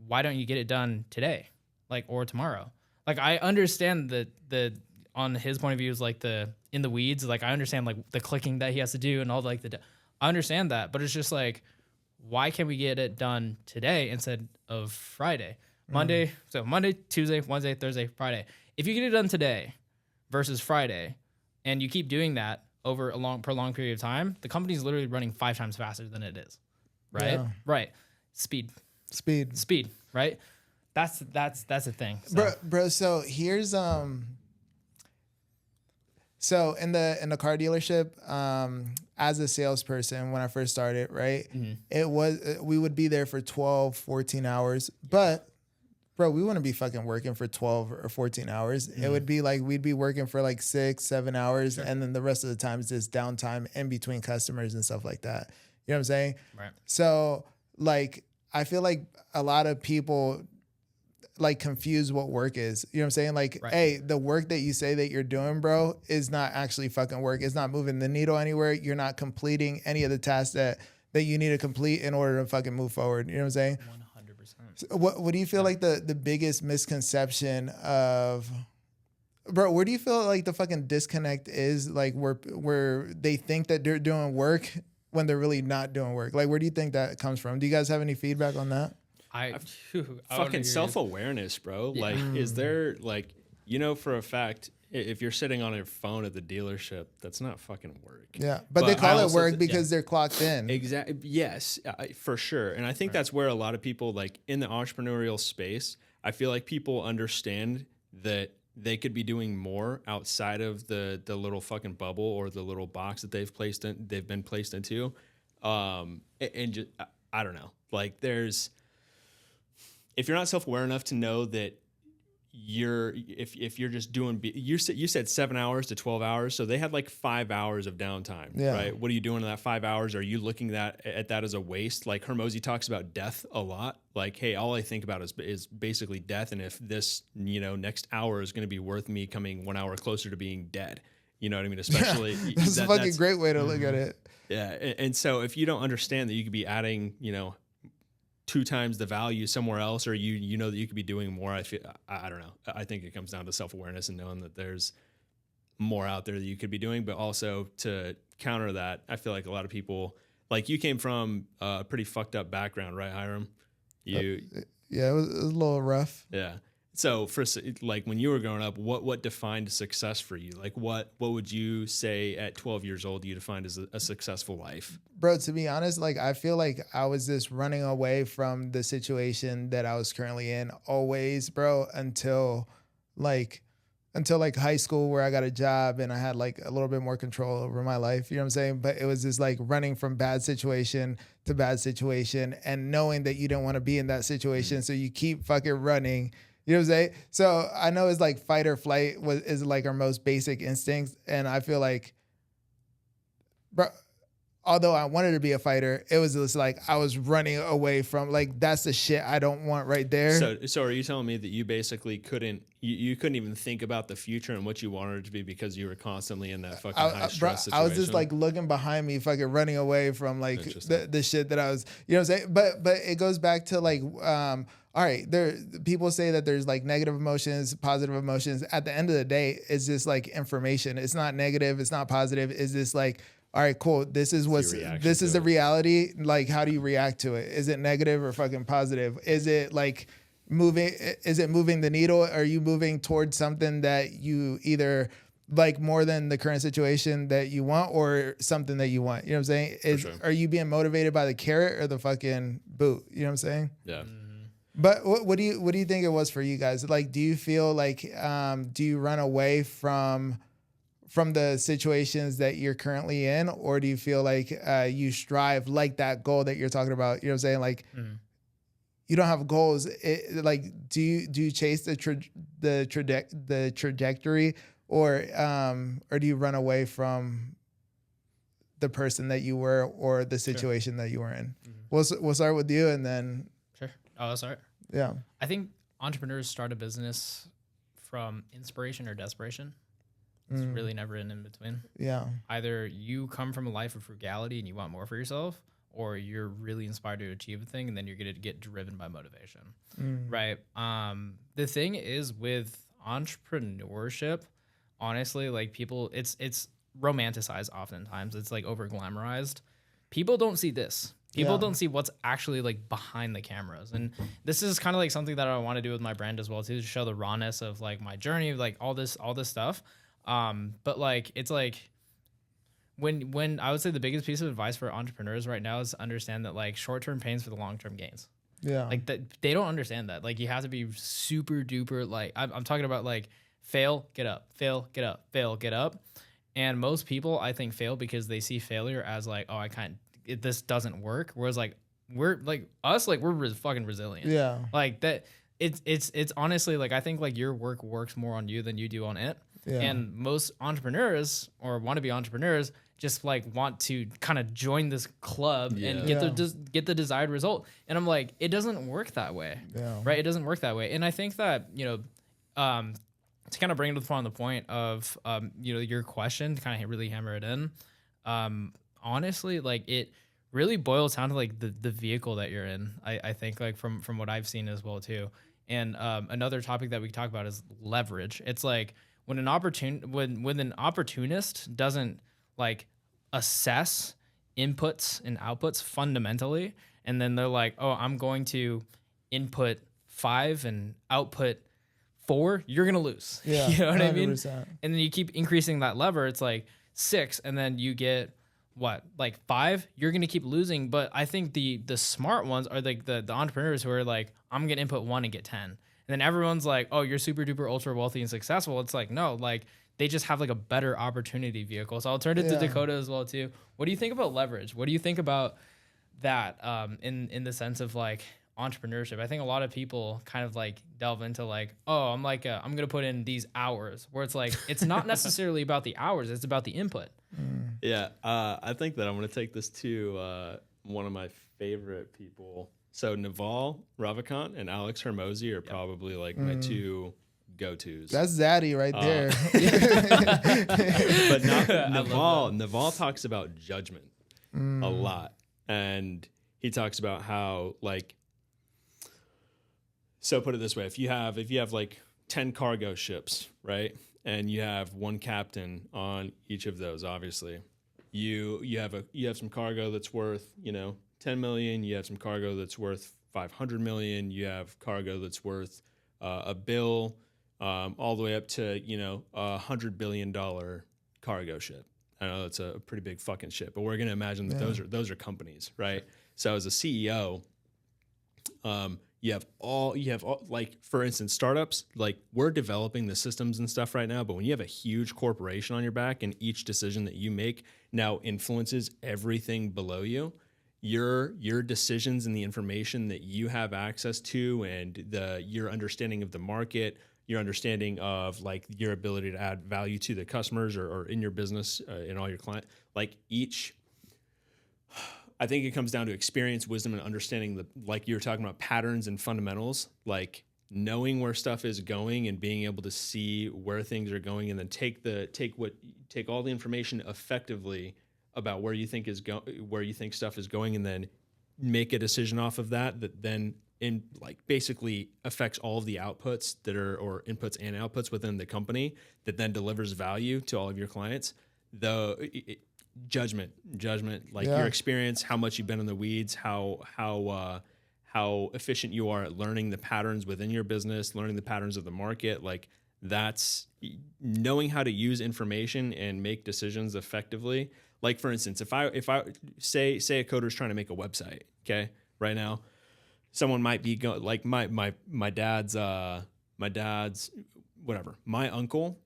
why don't you get it done today, like, or tomorrow? Like, I understand that on his point of view is like in the weeds. Like, I understand like the clicking that he has to do and all like I understand that, but it's just like, why can't we get it done today instead of Friday? Monday, Tuesday, Wednesday, Thursday, Friday. If you get it done today versus Friday, and you keep doing that over a prolonged period of time, the company is literally running 5 times faster than it is. Right? Yeah. Right. Speed. Right? That's the thing. So. Bro, so here's so in the car dealership, as a salesperson when I first started, right? It was we would be there for 12, 14 hours, but bro, we wouldn't be fucking working for 12 or 14 hours. It would be like we'd be working for like 6, 7 hours, and then the rest of the time is just downtime in between customers and stuff like that. You know what I'm saying? Right. So like I feel like a lot of people like confuse what work is. You know what I'm saying? Like, hey, the work that you say that you're doing, bro, is not actually fucking work. It's not moving the needle anywhere. You're not completing any of the tasks that you need to complete in order to fucking move forward. You know what I'm saying? 100%. So what do you feel like the biggest misconception of, bro, where do you feel like the fucking disconnect is, like where they think that they're doing work when they're really not doing work? Like, where do you think that comes from? Do you guys have any feedback on that? Fucking self-awareness, bro. Yeah. Like, is there like, you know, for a fact, if you're sitting on your phone at the dealership, that's not fucking work. Yeah, but they call it work because they're clocked in. Exactly. Yes, for sure. And I think that's where a lot of people, like in the entrepreneurial space, I feel like people understand that they could be doing more outside of the little fucking bubble or the little box that they've been placed into. And just, I don't know. Like, if you're not self-aware enough to know that if you're just doing, you said 7 hours to 12 hours, so they had like 5 hours of downtime, right? What are you doing in that 5 hours? Are you looking at that as a waste? Like Hermosi talks about death a lot. Like, hey, all I think about is basically death, and if this, you know, next hour is going to be worth me coming 1 hour closer to being dead. You know what I mean? Especially that's a fucking great way to look at it. Yeah, and so if you don't understand that you could be adding, you know, 2 times the value somewhere else, or you know that you could be doing more, I don't know. I think it comes down to self-awareness and knowing that there's more out there that you could be doing. But also to counter that, I feel like a lot of people, like you came from a pretty fucked up background, right, Hiram? Yeah, it was a little rough. Yeah. So for like when you were growing up, what defined success for you? Like what would you say at 12 years old you defined as a successful life? Bro, to be honest, like I feel like I was just running away from the situation that I was currently in always, bro, until like high school where I got a job and I had like a little bit more control over my life. You know what I'm saying? But it was just like running from bad situation to bad situation and knowing that you don't want to be in that situation. So you keep fucking running. You know what I'm saying? So I know it's like fight or flight is like our most basic instincts. And I feel like, bro, although I wanted to be a fighter, it was just like I was running away from, like, that's the shit I don't want right there. So are you telling me that you basically couldn't even think about the future and what you wanted it to be because you were constantly in that fucking high stress situation? I was just like looking behind me, fucking running away from like the shit that I was, you know what I'm saying? But it goes back to like, all right, people say that there's like negative emotions, positive emotions. At the end of the day, it's just like information. It's not negative. It's not positive. It's just like, all right, cool. This is the reality. Like, how do you react to it? Is it negative or fucking positive? Is it like moving? Is it moving the needle? Are you moving towards something that you either like more than the current situation that you want or something that you want? You know what I'm saying? Are you being motivated by the carrot or the fucking boot? You know what I'm saying? Yeah. But what do you think it was for you guys? Like, do you feel like do you run away from the situations that you're currently in, or do you feel like you strive like that goal that you're talking about? You know what I'm saying? Like, you don't have goals. Like, do you chase the trajectory, or do you run away from the person that you were or the situation that you were in? We'll start with you, and then Sure. Oh, that's all right. Yeah. I think entrepreneurs start a business from inspiration or desperation. It's really never an in between. Yeah. Either you come from a life of frugality and you want more for yourself, or you're really inspired to achieve a thing and then you're going to get driven by motivation. Right? The thing is with entrepreneurship, honestly, like people, it's romanticized oftentimes. It's like over glamorized. People don't see this. People don't see what's actually like behind the cameras. And this is kind of like something that I want to do with my brand as well too, to show the rawness of like my journey, like all this stuff. But like, it's like when I would say the biggest piece of advice for entrepreneurs right now is to understand that like short-term pains for the long-term gains. Yeah. Like that, they don't understand that. Like you have to be super duper, like I'm talking about like fail, get up, fail, get up, fail, get up. And most people I think fail because they see failure as like, oh, this doesn't work. Whereas like, we're like us, like we're fucking resilient. Yeah. Like that. It's honestly like, I think like your work works more on you than you do on it. Yeah. And most entrepreneurs or wannabe entrepreneurs just like want to kind of join this club and get the desired result. And I'm like, it doesn't work that way, right? It doesn't work that way. And I think that, you know, to kind of bring it on the point of, you know, your question to kind of really hammer it in, honestly, like it really boils down to like the vehicle that you're in. I think like from what I've seen as well too. And another topic that we talk about is leverage. It's like, when an opportunist doesn't like assess inputs and outputs fundamentally, and then they're like, oh, I'm going to input 5 and output 4, you're gonna lose. Yeah, you know what 100%. I mean? And then you keep increasing that lever. It's like 6, and then you get what, like 5, you're gonna keep losing. But I think the smart ones are like the entrepreneurs who are like, I'm gonna input 1 and get 10. And then everyone's like, oh, you're super duper ultra wealthy and successful. It's like, no, like they just have like a better opportunity vehicle. So I'll turn it to Dakota as well too. What do you think about leverage? What do you think about that in the sense of like entrepreneurship? I think a lot of people kind of like delve into like, oh, I'm going to put in these hours, where it's like, it's not necessarily about the hours. It's about the input. Yeah. I think that I'm going to take this to one of my favorite people. So Naval Ravikant and Alex Hormozi are probably like my two go-tos. That's Zaddy right there. But Naval talks about judgment a lot. And he talks about how like, so put it this way, if you have like 10 cargo ships, right? And you have one captain on each of those, obviously. You have some cargo that's worth, 10 million, you have some cargo that's worth 500 million, you have cargo that's worth a bill, all the way up to, $100 billion cargo ship. I know that's a pretty big fucking ship, but we're going to imagine that those are companies, right? So as a CEO, you have all, like, for instance, startups, like, we're developing the systems and stuff right now, but when you have a huge corporation on your back and each decision that you make now influences everything below you, your decisions and the information that you have access to and your understanding of the market, your understanding of, like, your ability to add value to the customers or in your business, in all your client, like, I think it comes down to experience, wisdom, and understanding like you were talking about, patterns and fundamentals, like knowing where stuff is going and being able to see where things are going, and then take all the information effectively about where you think stuff is going, and then make a decision off of that then basically affects all of the outputs or inputs and outputs within the company, that then delivers value to all of your clients. Judgment, like your experience, how much you've been in the weeds, how efficient you are at learning the patterns within your business, learning the patterns of the market. Like, that's knowing how to use information and make decisions effectively. Like, for instance, if I say a coder is trying to make a website, okay, right now, someone might be going, like, my dad's whatever, my uncle,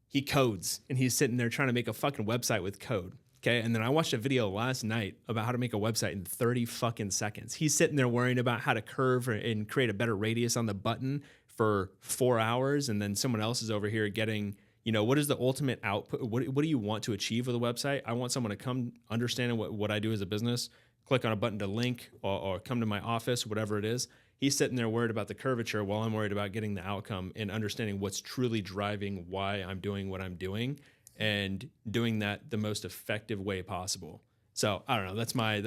he codes, and he's sitting there trying to make a fucking website with code. Okay. And then I watched a video last night about how to make a website in 30 fucking seconds. He's sitting there worrying about how to curve and create a better radius on the button for 4 hours. And then someone else is over here getting, what is the ultimate output? What do you want to achieve with a website? I want someone to come understanding what I do as a business, click on a button to link or come to my office, whatever it is. He's sitting there worried about the curvature while I'm worried about getting the outcome and understanding what's truly driving why I'm doing what I'm doing, and doing that the most effective way possible. So I don't know. That's my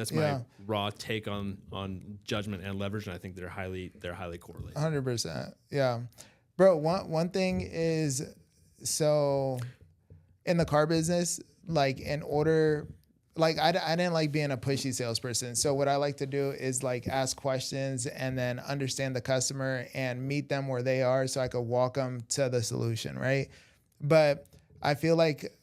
raw take on judgment and leverage, and I think they're highly correlated. 100%. Yeah, bro. One thing is, so in the car business, like, in order. Like, I didn't like being a pushy salesperson. So what I like to do is, like, ask questions and then understand the customer and meet them where they are so I could walk them to the solution, right? But I feel like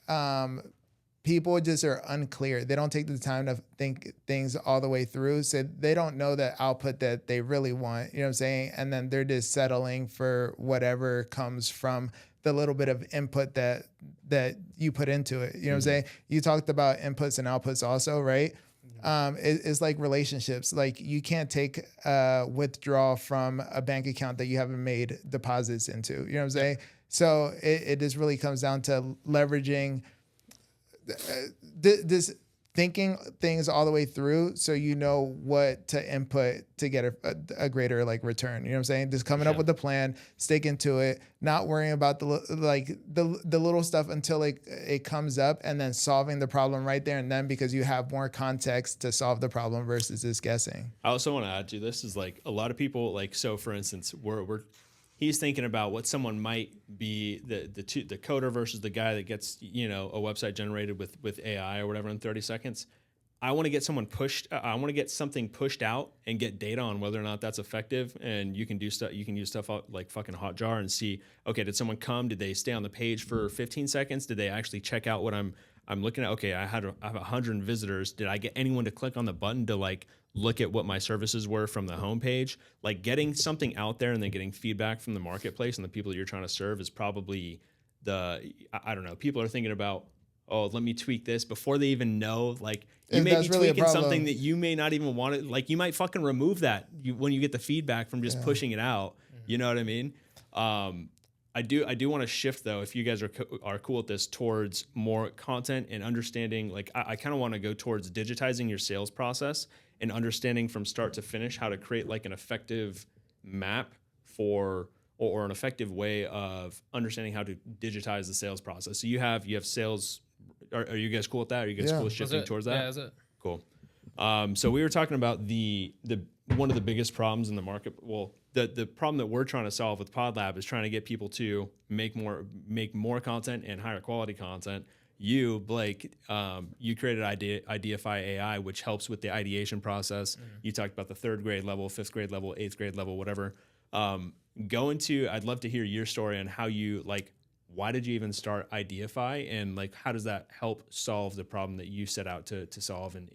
people just are unclear. They don't take the time to think things all the way through. So they don't know the output that they really want, you know what I'm saying? And then they're just settling for whatever comes from the little bit of input that you put into it. You know what I'm saying? You talked about inputs and outputs also, right? It's like relationships. Like, you can't take withdrawal from a bank account that you haven't made deposits into. You know what I'm saying? So it just really comes down to leveraging this, thinking things all the way through, so you know what to input to get a greater, like, return. You know what I'm saying? Just coming up with a plan, sticking to it, not worrying about the little stuff until it comes up, and then solving the problem right there and then, because you have more context to solve the problem versus just guessing. I also want to add to this is, like, a lot of people, like, so for instance, he's thinking about what someone might be, the coder versus the guy that gets, a website generated with AI or whatever in 30 seconds. I want to get something pushed out and get data on whether or not that's effective. And you can do stuff. You can use stuff like fucking Hotjar and see, okay, did someone come? Did they stay on the page for 15 seconds? Did they actually check out what I'm looking at? Okay, I have 100 visitors. Did I get anyone to click on the button to, like, look at what my services were from the homepage? Like, getting something out there and then getting feedback from the marketplace and the people that you're trying to serve is probably I don't know. People are thinking about, oh, let me tweak this before they even know. Like, you may be tweaking something that you may not even want to, like, you might fucking remove that when you get the feedback from just pushing it out. You know what I mean? I do want to shift, though, if you guys are cool with this, towards more content and understanding. Like, I kind of want to go towards digitizing your sales process and understanding from start to finish how to create, like, an effective map or an effective way of understanding how to digitize the sales process. So you have sales. Are you guys cool with that? Are you guys cool with shifting towards that? Yeah, that's it. Cool. So we were talking about the one of the biggest problems in the market. Well, the problem that we're trying to solve with PodLab is trying to get people to make more content and higher quality content. You, Blake, you created Ideaify.AI, which helps with the ideation process. You talked about the 3rd grade level, 5th grade level, 8th grade level, whatever. I'd love to hear your story on how you why did you even start Ideaify, and how does that help solve the problem that you set out to solve, and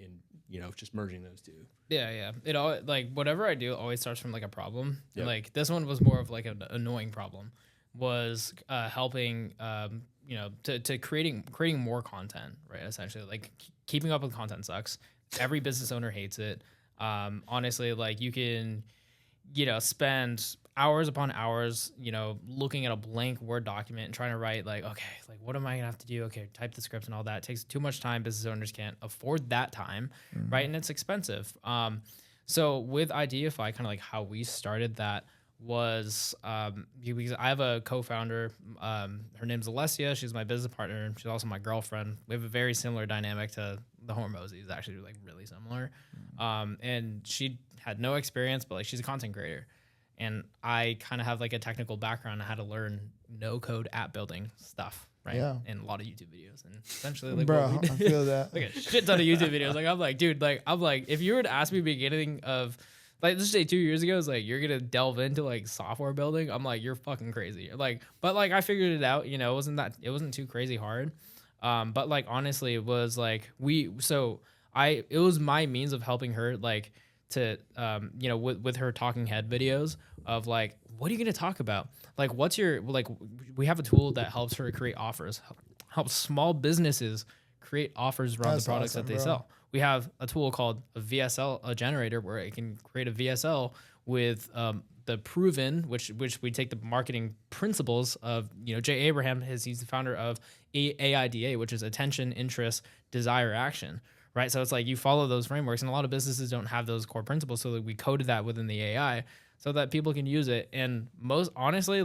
just merging those two. Yeah. It all whatever I do always starts from a problem. Yep. And, this one was more of an annoying problem, was helping to creating more content, right? Essentially, keeping up with content sucks. Every business owner hates it. Honestly, you can spend hours upon hours, looking at a blank Word document and trying to write what am I gonna have to do? Okay, type the script and all that. It takes too much time. Business owners can't afford that time, right? And it's expensive. So with Ideaify, kind of how we started that was because I have a co-founder. Her name's Alessia. She's my business partner. She's also my girlfriend. We have a very similar dynamic to the Hormozis, actually, really similar. And she had no experience, but she's a content creator. And I kind of have a technical background on how to learn no-code app building stuff, right? Yeah. And a lot of YouTube videos. And essentially, bro, I feel that. A shit ton of YouTube videos. Dude, if you were to ask me beginning of, let's say 2 years ago, it's you're gonna delve into software building. I'm you're fucking crazy. But I figured it out. It wasn't too crazy hard. But honestly, it was it was my means of helping her to with her talking head videos of what are you going to talk about? What's your we have a tool that helps her create offers, helps small businesses create offers around the products that they sell. We have a tool called a VSL, a generator, where it can create a VSL with the proven, which we take the marketing principles of, Jay Abraham, he's the founder of AIDA, which is attention, interest, desire, action. Right. So it's you follow those frameworks, and a lot of businesses don't have those core principles. So we coded that within the AI so that people can use it. And most honestly,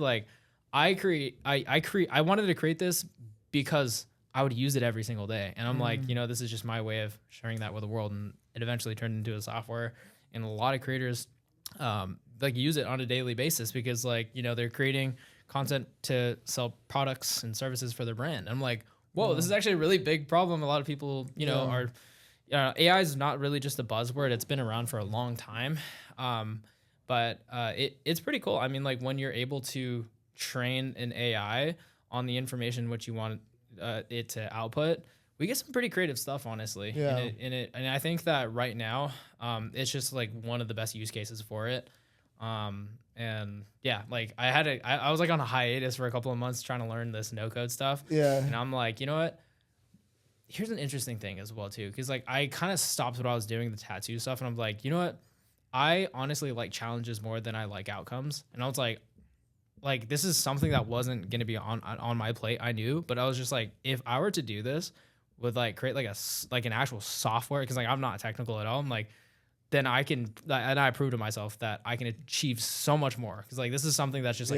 I wanted to create this because I would use it every single day. And I'm this is just my way of sharing that with the world. And it eventually turned into a software. And a lot of creators use it on a daily basis because they're creating content to sell products and services for their brand. And I'm whoa, this is actually a really big problem. A lot of people, are... AI is not really just a buzzword. It's been around for a long time. But it's pretty cool. I mean, when you're able to train an AI on the information which you want it to output, we get some pretty creative stuff, honestly. Yeah. And I think that right now, it's just one of the best use cases for it. And yeah, I was on a hiatus for a couple of months trying to learn this no code stuff. Yeah. And I'm you know what? Here's an interesting thing as well too, because I kind of stopped what I was doing, the tattoo stuff, and I'm you know what? I honestly like challenges more than I like outcomes, and I was this is something that wasn't gonna be on my plate. I knew, but I was just if I were to do this with create an actual software, because I'm not technical at all. I'm then I can, and I prove to myself that I can achieve so much more. Because this is something that's just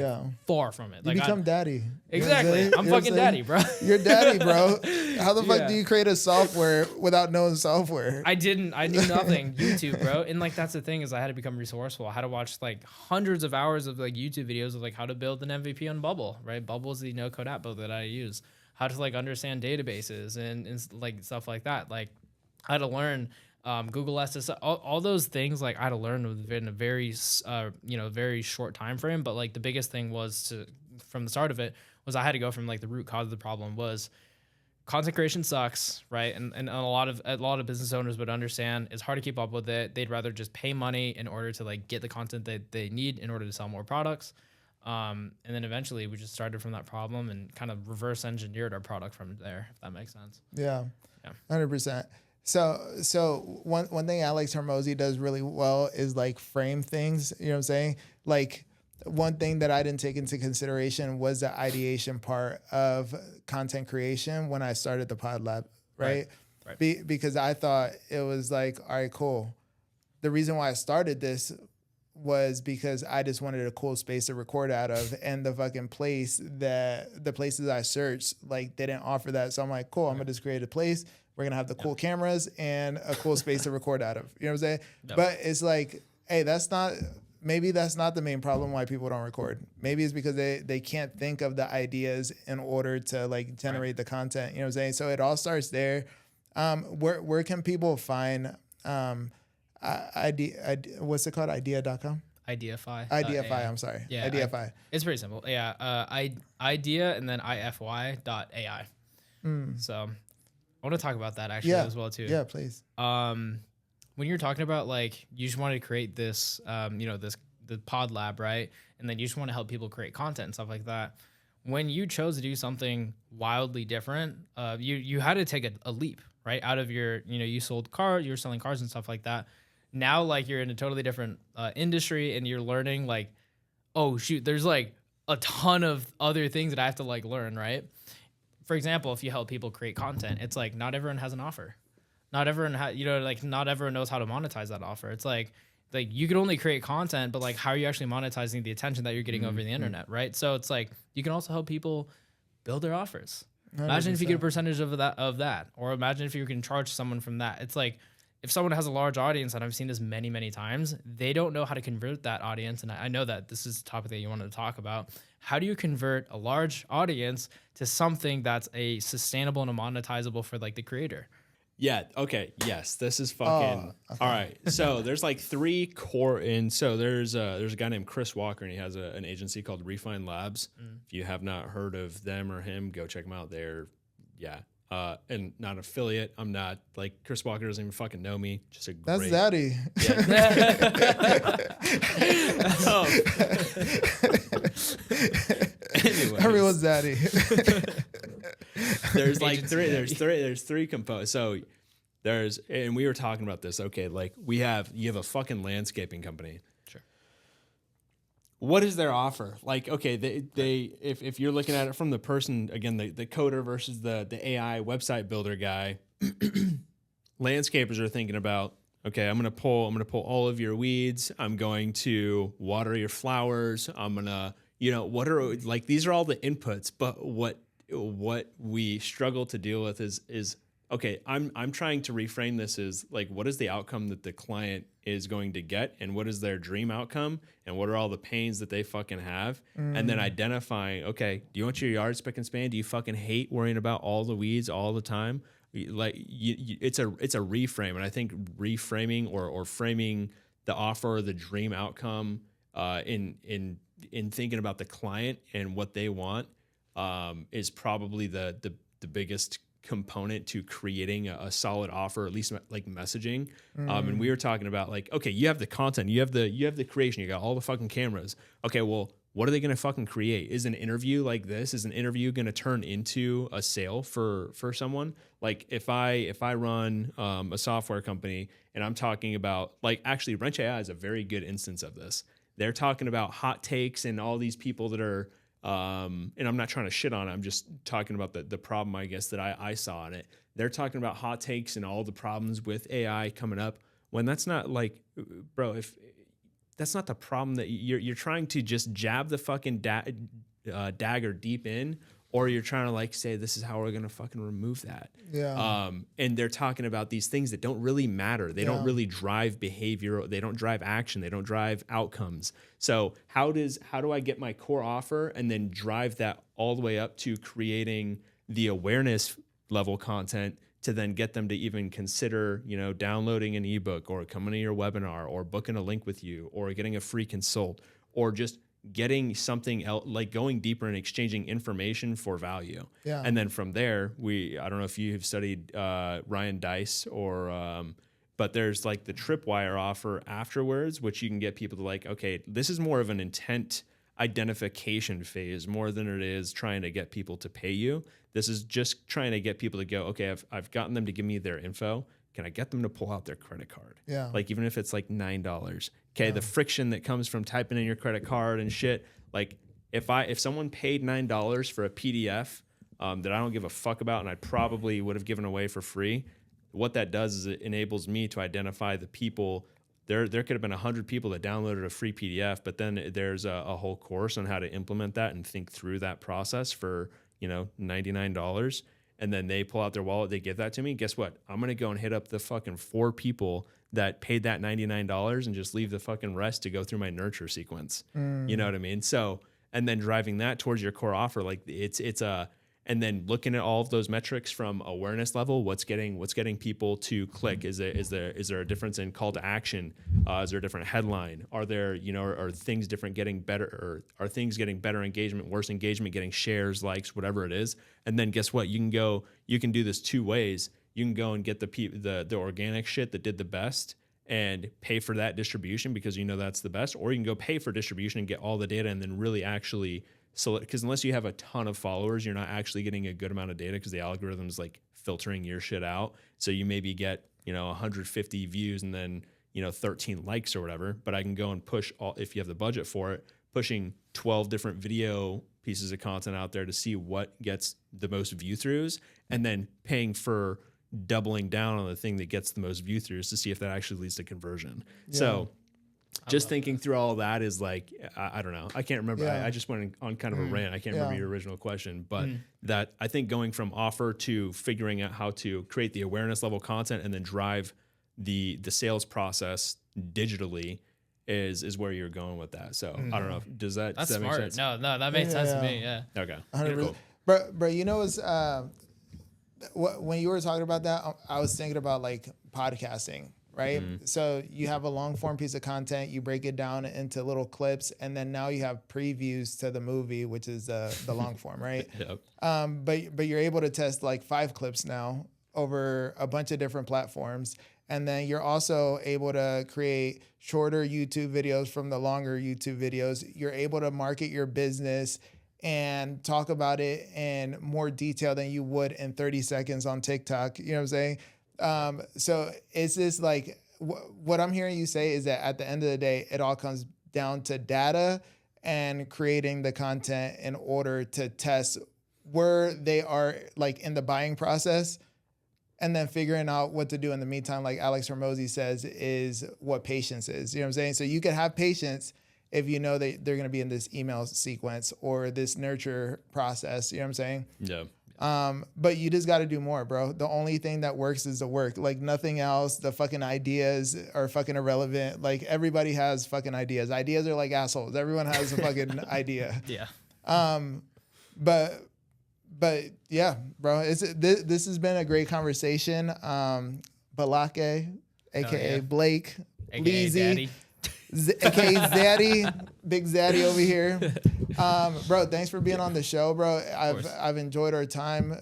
far from it. You become daddy. Exactly. I'm fucking daddy, bro. You're daddy, bro. How the fuck do you create a software without knowing software? I didn't. I knew nothing. YouTube, bro. And that's the thing, is I had to become resourceful. I had to watch hundreds of hours of YouTube videos of how to build an MVP on Bubble, right? Bubble is the no code app builder that I use. How to understand databases and stuff like that. I had to learn Google SSL, all those things I had to learn within a very very short time frame. But the biggest thing was from the start of it was I had to go from the root cause of the problem was content creation sucks, right? And a lot of business owners would understand it's hard to keep up with it. They'd rather just pay money in order to get the content that they need in order to sell more products. And then eventually we just started from that problem and kind of reverse engineered our product from there, if that makes sense. Yeah. 100%. So one thing Alex Hormozi does really well is frame things. You know what I'm saying? One thing that I didn't take into consideration was the ideation part of content creation when I started the Pod Lab, right? Because I thought it was all right, cool. The reason why I started this was because I just wanted a cool space to record out of, and the places I searched they didn't offer that. So I'm cool. I'm gonna just create a place. We're gonna have the cool cameras and a cool space to record out of. You know what I'm saying? Yep. But it's hey, maybe that's not the main problem why people don't record. Maybe it's because they can't think of the ideas in order to generate the content. You know what I'm saying? So it all starts there. Where can people find what's it called? Idea.com? Ideaify.AI. I'm sorry. Yeah, Ideaify. It's pretty simple. Yeah, idea and then Ify.ai. So I want to talk about that actually as well too. Yeah, please. When you're talking about like you just want to create this, the pod lab, right? And then you just want to help people create content and stuff like that. When you chose to do something wildly different, you had to take a leap, right? Out of your, you sold cars, you were selling cars and stuff like that. Now, like you're in a totally different industry and you're learning like, oh shoot, there's like a ton of other things that I have to like learn, right? For example, if you help people create content, it's like not everyone has an offer. Not everyone not everyone knows how to monetize that offer. It's like you could only create content, but like how are you actually monetizing the attention that you're getting over the internet, right? So it's like you can also help people build their offers. 100%. Imagine if you get a percentage of that, or imagine if you can charge someone from that. It's like if someone has a large audience, and I've seen this many, many times, they don't know how to convert that audience. And I know that this is a topic that you wanted to talk about. How do you convert a large audience to something that's a sustainable and a monetizable for like the creator? Yeah. Okay. Yes. This is fucking. Okay. All right. So there's like 3 core, and so there's a guy named Chris Walker, and he has an agency called Refine Labs. If you have not heard of them or him, go check them out. They're and not an affiliate. I'm not like Chris Walker doesn't even fucking know me. Just a that's great. Zaddy. Anyways. Everyone's Zaddy. There's like there's three components. So and we were talking about this. Okay, like you have a fucking landscaping company. Sure. What is their offer? Like, okay, they if you're looking at it from the person, again, the coder versus the AI website builder guy, landscapers are thinking about, okay, I'm gonna pull all of your weeds. I'm going to water your flowers. I'm gonna, what are like these are all the inputs, but what we struggle to deal with is okay, I'm trying to reframe this as like, what is the outcome that the client is going to get, and what is their dream outcome, and what are all the pains that they fucking have, and then identifying, okay, do you want your yard spick and span? Do you fucking hate worrying about all the weeds all the time? Like it's a reframe, and I think reframing or framing the offer or the dream outcome in thinking about the client and what they want is probably the biggest component to creating a solid offer, at least like messaging. And we were talking about like, okay, you have the content, you have the creation, you got all the fucking cameras. Okay, well, what are they going to fucking create? Is an interview like this? Is an interview going to turn into a sale for someone? Like if I run a software company and I'm talking about like, actually Wrench.AI is a very good instance of this. They're talking about hot takes and all these people that are, and I'm not trying to shit on it. I'm just talking about the problem, I guess, that I saw in it. They're talking about hot takes and all the problems with AI coming up, when that's not like, bro, if that's not the problem, that you're trying to just jab the fucking dagger deep in, or you're trying to like say, this is how we're going to fucking remove that. Yeah. And they're talking about these things that don't really matter. They don't really drive behavior. They don't drive action. They don't drive outcomes. So how do I get my core offer and then drive that all the way up to creating the awareness level content to then get them to even consider, downloading an ebook or coming to your webinar or booking a link with you or getting a free consult or just getting something else, like going deeper and exchanging information for value. Yeah. And then from there, I don't know if you have studied Ryan Dice but there's like the tripwire offer afterwards, which you can get people to like, okay, this is more of an intent identification phase more than it is trying to get people to pay you. This is just trying to get people to go, okay, I've gotten them to give me their info. Can I get them to pull out their credit card? Yeah. Like even if it's like $9. Okay, the friction that comes from typing in your credit card and shit. Like if someone paid $9 for a PDF that I don't give a fuck about and I probably would have given away for free, what that does is it enables me to identify the people. There could have been 100 people that downloaded a free PDF, but then there's a whole course on how to implement that and think through that process for $99. And then they pull out their wallet, they give that to me. Guess what? I'm going to go and hit up the fucking 4 people that paid that $99 and just leave the fucking rest to go through my nurture sequence. You know what I mean? So, and then driving that towards your core offer, like and and then looking at all of those metrics from awareness level, what's getting people to click? Is there a difference in call to action? Is there a different headline? Are there, are things getting better, or are things getting better engagement, worse engagement, getting shares, likes, whatever it is? And then guess what? You can do this two ways. You can go and get the organic shit that did the best and pay for that distribution because that's the best, or you can go pay for distribution and get all the data and then really actually. So, because unless you have a ton of followers, you're not actually getting a good amount of data because the algorithm's like filtering your shit out. So you maybe get, 150 views and then, 13 likes or whatever. But I can go and push if you have the budget for it, pushing 12 different video pieces of content out there to see what gets the most view throughs, and then paying for doubling down on the thing that gets the most view throughs to see if that actually leads to conversion. Yeah. So just thinking through all that is like, I don't know. I can't remember. Yeah. I just went on kind of a rant. I can't remember your original question, but that I think going from offer to figuring out how to create the awareness level content and then drive the sales process digitally is where you're going with that. So I don't know. Does that That's make smart. sense? No, that makes sense to me. Yeah. Okay. 100%. Cool. Bro, when you were talking about that, I was thinking about like podcasting. Right. So you have a long form piece of content, you break it down into little clips, and then now you have previews to the movie, which is the long form. Right. Yep. But you're able to test like 5 clips now over a bunch of different platforms. And then you're also able to create shorter YouTube videos from the longer YouTube videos. You're able to market your business and talk about it in more detail than you would in 30 seconds on TikTok. You know what I'm saying? So it's just like what I'm hearing you say is that at the end of the day, it all comes down to data and creating the content in order to test where they are like in the buying process, and then figuring out what to do in the meantime. Like Alex Hormozy says, is what patience is. You know what I'm saying? So you can have patience if you know that they're going to be in this email sequence or this nurture process. You know what I'm saying? Yeah. But you just got to do more, bro. The only thing that works is the work. Like nothing else. The fucking ideas are fucking irrelevant. Like everybody has fucking ideas. Ideas are like assholes. Everyone has a fucking idea. Yeah. But yeah, bro. This has been a great conversation. Balake, aka Blake, AKA Leezy, Daddy. aka Zaddy, Big Zaddy over here. Bro, thanks for being on the show, bro. I've enjoyed our time.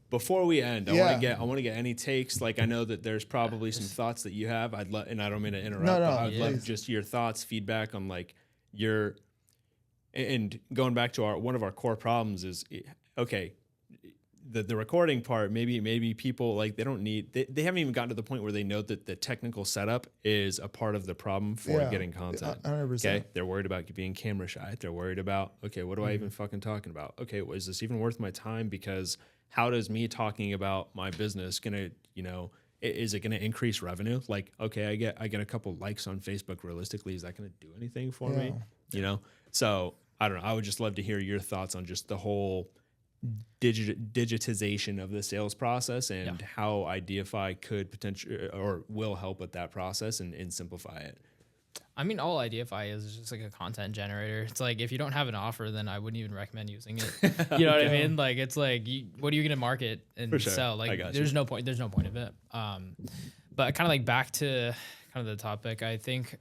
Before we end, I want to get any takes. Like I know that there's probably some thoughts that you have. And I don't mean to interrupt. No, but I'd love just your thoughts, feedback on like and going back to one of our core problems is okay. The recording part, maybe people like they haven't even gotten to the point where they know that the technical setup is a part of the problem for getting content. 100%. Okay, they're worried about being camera shy. They're worried about what do I even fucking talking about? Okay, is this even worth my time? Because how does me talking about my business gonna is it gonna increase revenue? Like okay, I get a couple likes on Facebook. Realistically, is that gonna do anything for me? So I don't know. I would just love to hear your thoughts on just the whole digitization of the sales process and how Ideaify could potentially or will help with that process and simplify it. I mean, all Ideaify is just like a content generator. It's like if you don't have an offer, then I wouldn't even recommend using it. You know what I mean? Like it's like, what are you going to market and sell? Like there's no point. There's no point of it. But kind of like back to kind of the topic, I think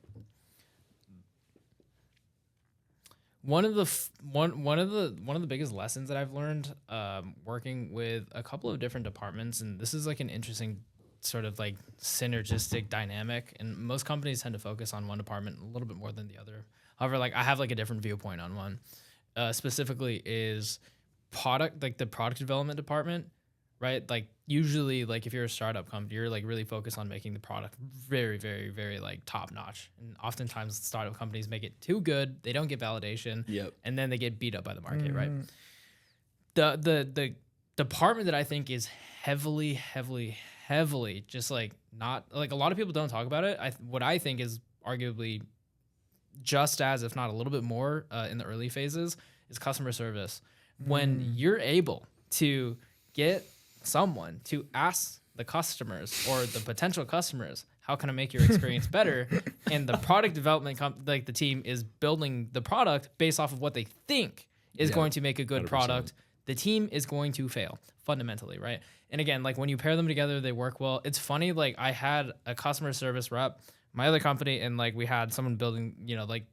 one of the biggest lessons that I've learned working with a couple of different departments, and this is like an interesting sort of like synergistic dynamic, and most companies tend to focus on one department a little bit more than the other. However, like I have like a different viewpoint on one. Specifically is product, like the product development department, right? Like usually like if you're a startup company, you're like really focused on making the product very, very, very like top notch. And oftentimes startup companies make it too good. They don't get validation. Yep. And then they get beat up by the market, right? The department that I think is heavily just like not like a lot of people don't talk about it. What I think is arguably just as, if not a little bit more in the early phases is customer service. When you're able to get someone to ask the customers or the potential customers, how can I make your experience better? And the product development, like the team is building the product based off of what they think is going to make a good 100%. product. the team is going to fail fundamentally, right? And again, like when you pair them together, they work well. It's funny, like I had a customer service rep, my other company, and like we had someone building, like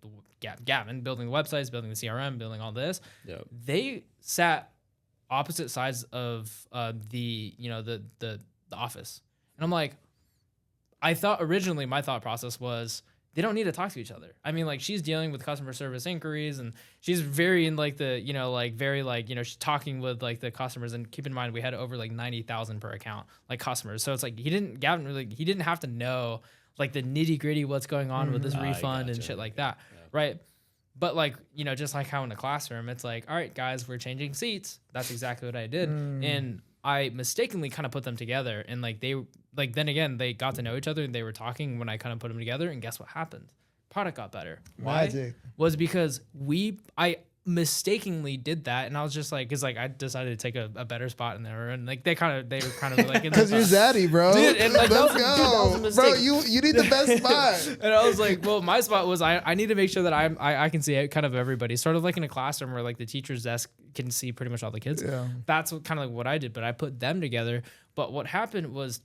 Gavin building the websites, building the CRM, building all this. Yep. They sat opposite sides of the office, and I'm like, I thought originally my thought process was they don't need to talk to each other. I mean, like she's dealing with customer service inquiries and she's very in like the, she's talking with like the customers, and keep in mind we had over like 90,000 per account, like customers. So it's like he didn't have to know like the nitty gritty, what's going on with this refund and shit like that. Yeah. Right. But like, just like how in a classroom, it's like, all right, guys, we're changing seats. That's exactly what I did. And I mistakenly kind of put them together, and like then again, they got to know each other and they were talking when I kind of put them together, and guess what happened? Product got better. Why? Magic. Was because I mistakenly did that, and I was just like, cause like I decided to take a better spot in there, and like they were kind of like, because you're zaddy, bro. Dude, and like, let's go, bro. You need the best spot. And I was like, well, my spot was I need to make sure that I can see kind of everybody, sort of like in a classroom where like the teacher's desk can see pretty much all the kids. Yeah. That's kind of like what I did, but I put them together. But what happened was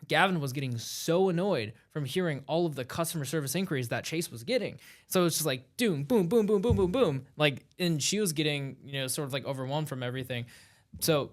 Gavin was getting so annoyed from hearing all of the customer service inquiries that Chase was getting. So it's just like, boom, boom, boom, boom, boom, boom, boom. Like, and she was getting, sort of like overwhelmed from everything. So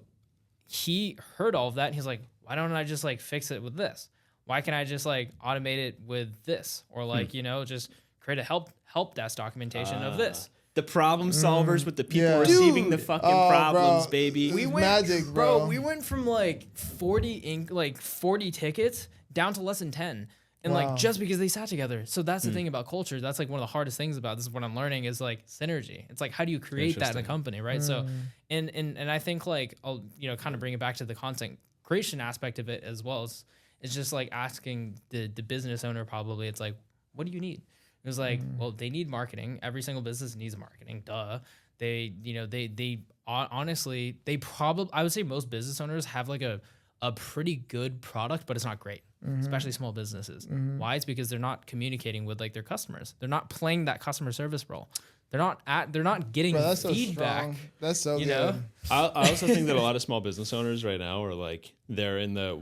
he heard all of that and he's like, why don't I just like fix it with this? Why can't I just like automate it with this? Or like, just create a help desk documentation of this. The problem solvers with the people receiving the fucking problems, bro. baby. We went, magic, bro. We went from like 40 tickets down to less than 10. And like just because they sat together. So that's the thing about culture. That's like one of the hardest things about this is what I'm learning is like synergy. It's like how do you create that in a company, right? So and I think like I'll kind of bring it back to the content creation aspect of it as well. It's just like asking the business owner probably, it's like, what do you need? It was like, well, they need marketing. Every single business needs marketing. Duh. They honestly, I would say most business owners have like a pretty good product, but it's not great, especially small businesses. Why? It's because they're not communicating with like their customers. They're not playing that customer service role. They're not getting feedback. So that's so good. Know? I also think that a lot of small business owners right now are like they're in the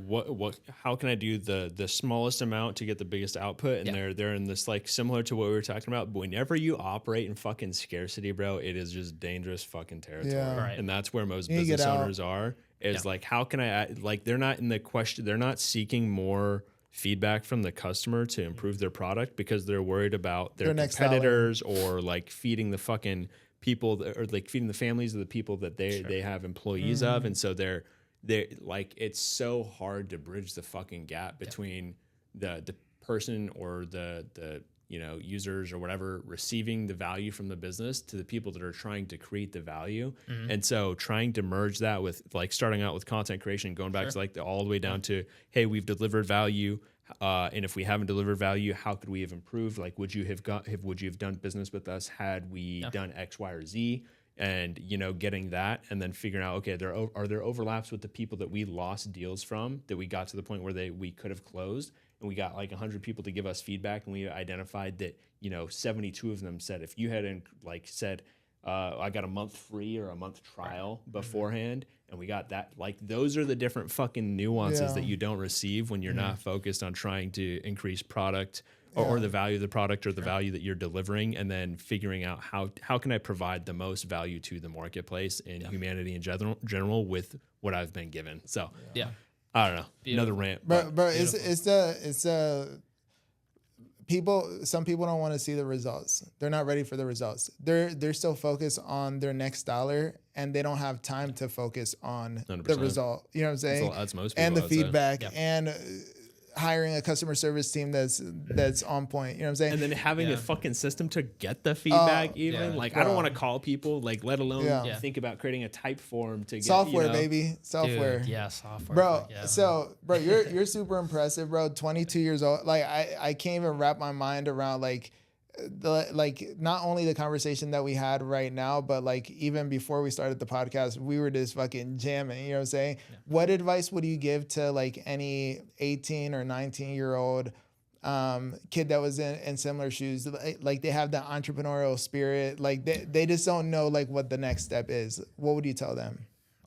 how can I do the smallest amount to get the biggest output, and they're in this like similar to what we were talking about. But whenever you operate in fucking scarcity, bro, it is just dangerous fucking territory, right. And that's where most business owners are. Is like how can I like they're not in the question. They're not seeking more feedback from the customer to improve their product because they're worried about their competitors or like feeding the fucking people or like feeding the families of the people that they have employees of. And so they're like, it's so hard to bridge the fucking gap between the person or the users or whatever receiving the value from the business to the people that are trying to create the value. And so trying to merge that with like starting out with content creation, going back to like all the way down to, hey, we've delivered value. And if we haven't delivered value, how could we have improved? Like, would you have done business with us had we done X, Y, or Z? And, getting that and then figuring out, okay, are there overlaps with the people that we lost deals from that we got to the point where we could have closed? And we got like 100 people to give us feedback, and we identified that 72 of them said if you hadn't said I got a month free or a month trial beforehand, and we got that, like those are the different fucking nuances that you don't receive when you're not focused on trying to increase product or the value of the product or the value that you're delivering, and then figuring out how can I provide the most value to the marketplace and humanity in general with what I've been given. So I don't know. Beautiful. Another rant. But it's people. Some people don't want to see the results. They're not ready for the results. They're still focused on their next dollar, and they don't have time to focus on 100%. The result. You know what I'm saying? That's most people, and the feedback and hiring a customer service team that's on point. You know what I'm saying? And then having a fucking system to get the feedback I don't want to call people, like let alone think about creating a type form to get software, baby. Software. Dude, software. Bro, so bro, you're super impressive, bro. 22 years old. Like I can't even wrap my mind around like not only the conversation that we had right now, but like even before we started the podcast, we were just fucking jamming, you know what I'm saying? Yeah. What advice would you give to like any 18 or 19-year-old kid that was in similar shoes? Like they have that entrepreneurial spirit, like they just don't know like what the next step is. What would you tell them?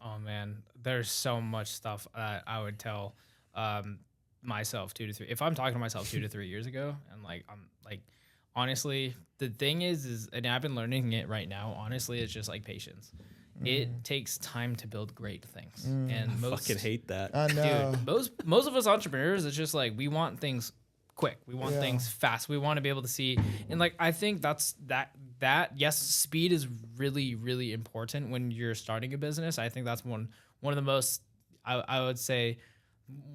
Oh man, there's so much stuff I would tell myself 2 to 3. If I'm talking to myself 2 to 3 years ago, and like I'm like, honestly, the thing is, and I've been learning it right now. Honestly, it's just like patience. It takes time to build great things, and I fucking hate that. I know. dude, most of us entrepreneurs, it's just like we want things quick. We want things fast. We want to be able to see, and like I think that's that. Yes, speed is really, really important when you're starting a business. I think that's one of the most. I would say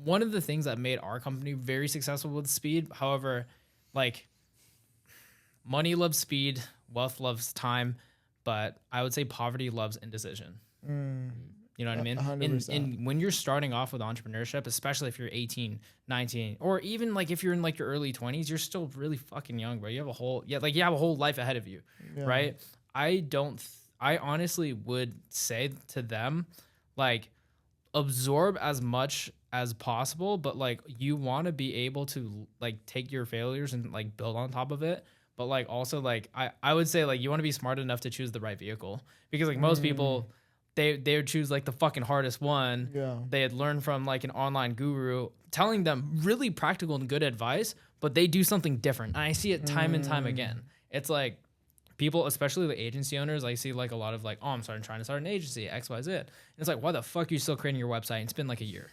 one of the things that made our company very successful with speed. However, like money loves speed, wealth loves time, but I would say poverty loves indecision. You know what I mean? 100%. And when you're starting off with entrepreneurship, especially if you're 18, 19, or even like if you're in like your early 20s, you're still really fucking young, bro. You have a whole life ahead of you, right? I honestly would say to them, like, absorb as much as possible, but like you want to be able to like take your failures and like build on top of it. But like also like I would say like you want to be smart enough to choose the right vehicle, because like most people they would choose like the fucking hardest one. Yeah. They had learned from like an online guru telling them really practical and good advice, but they do something different. And I see it time and time again. It's like people, especially the agency owners, I see like a lot of like, oh, I'm trying to start an agency, XYZ. And it's like, why the fuck are you still creating your website? It's been like a year.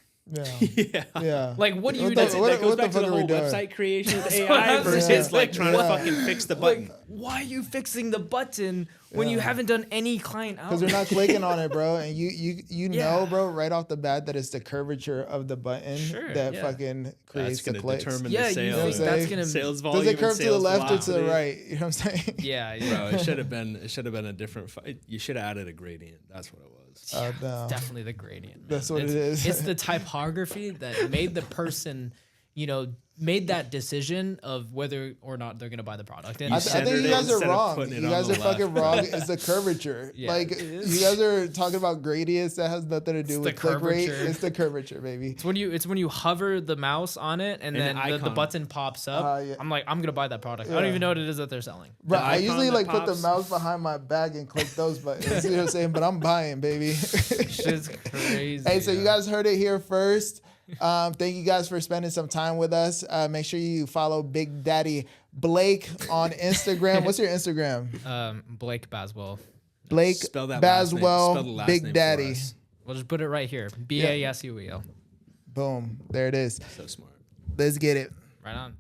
Yeah. Like, what do you do? That goes back to the whole website creation with AI versus like trying to fucking fix the button. Like, why are you fixing the button when you haven't done any client outreach? Because they're not clicking on it, bro. And you know, bro, right off the bat that it's the curvature of the button that fucking creates the clicks. Determine Yeah, the you sales. think that's gonna sales volume. Does it curve to the left or to the velocity. right? You know what I'm saying? Yeah. Bro, it should have been a different. You should have added a gradient. That's what it was. No. Definitely the gradient. Man. That's what it is. It's the typography that made the person, made that decision of whether or not they're gonna buy the product. And I think you guys are wrong. You guys are fucking wrong. It's the curvature. Yeah, like you guys are talking about gradients that has nothing to do with click rate. It's the curvature, baby. It's when you hover the mouse on it and then the button pops up. I'm like, I'm gonna buy that product. I don't even know what it is that they're selling. Bro, I icon usually that like put the pops- mouse behind my back and click those buttons. You know what I'm saying? But I'm buying, baby. Shit's crazy. Hey, so you guys heard it here first. Thank you guys for spending some time with us. Make sure you follow Big Daddy Blake on Instagram. What's your Instagram? Blake Basuel. Blake Spell that last name. Spell the Basuel last Big name for Daddy. us. We'll just put it right here. Basuel. Boom. There it is. So smart. Let's get it. Right on.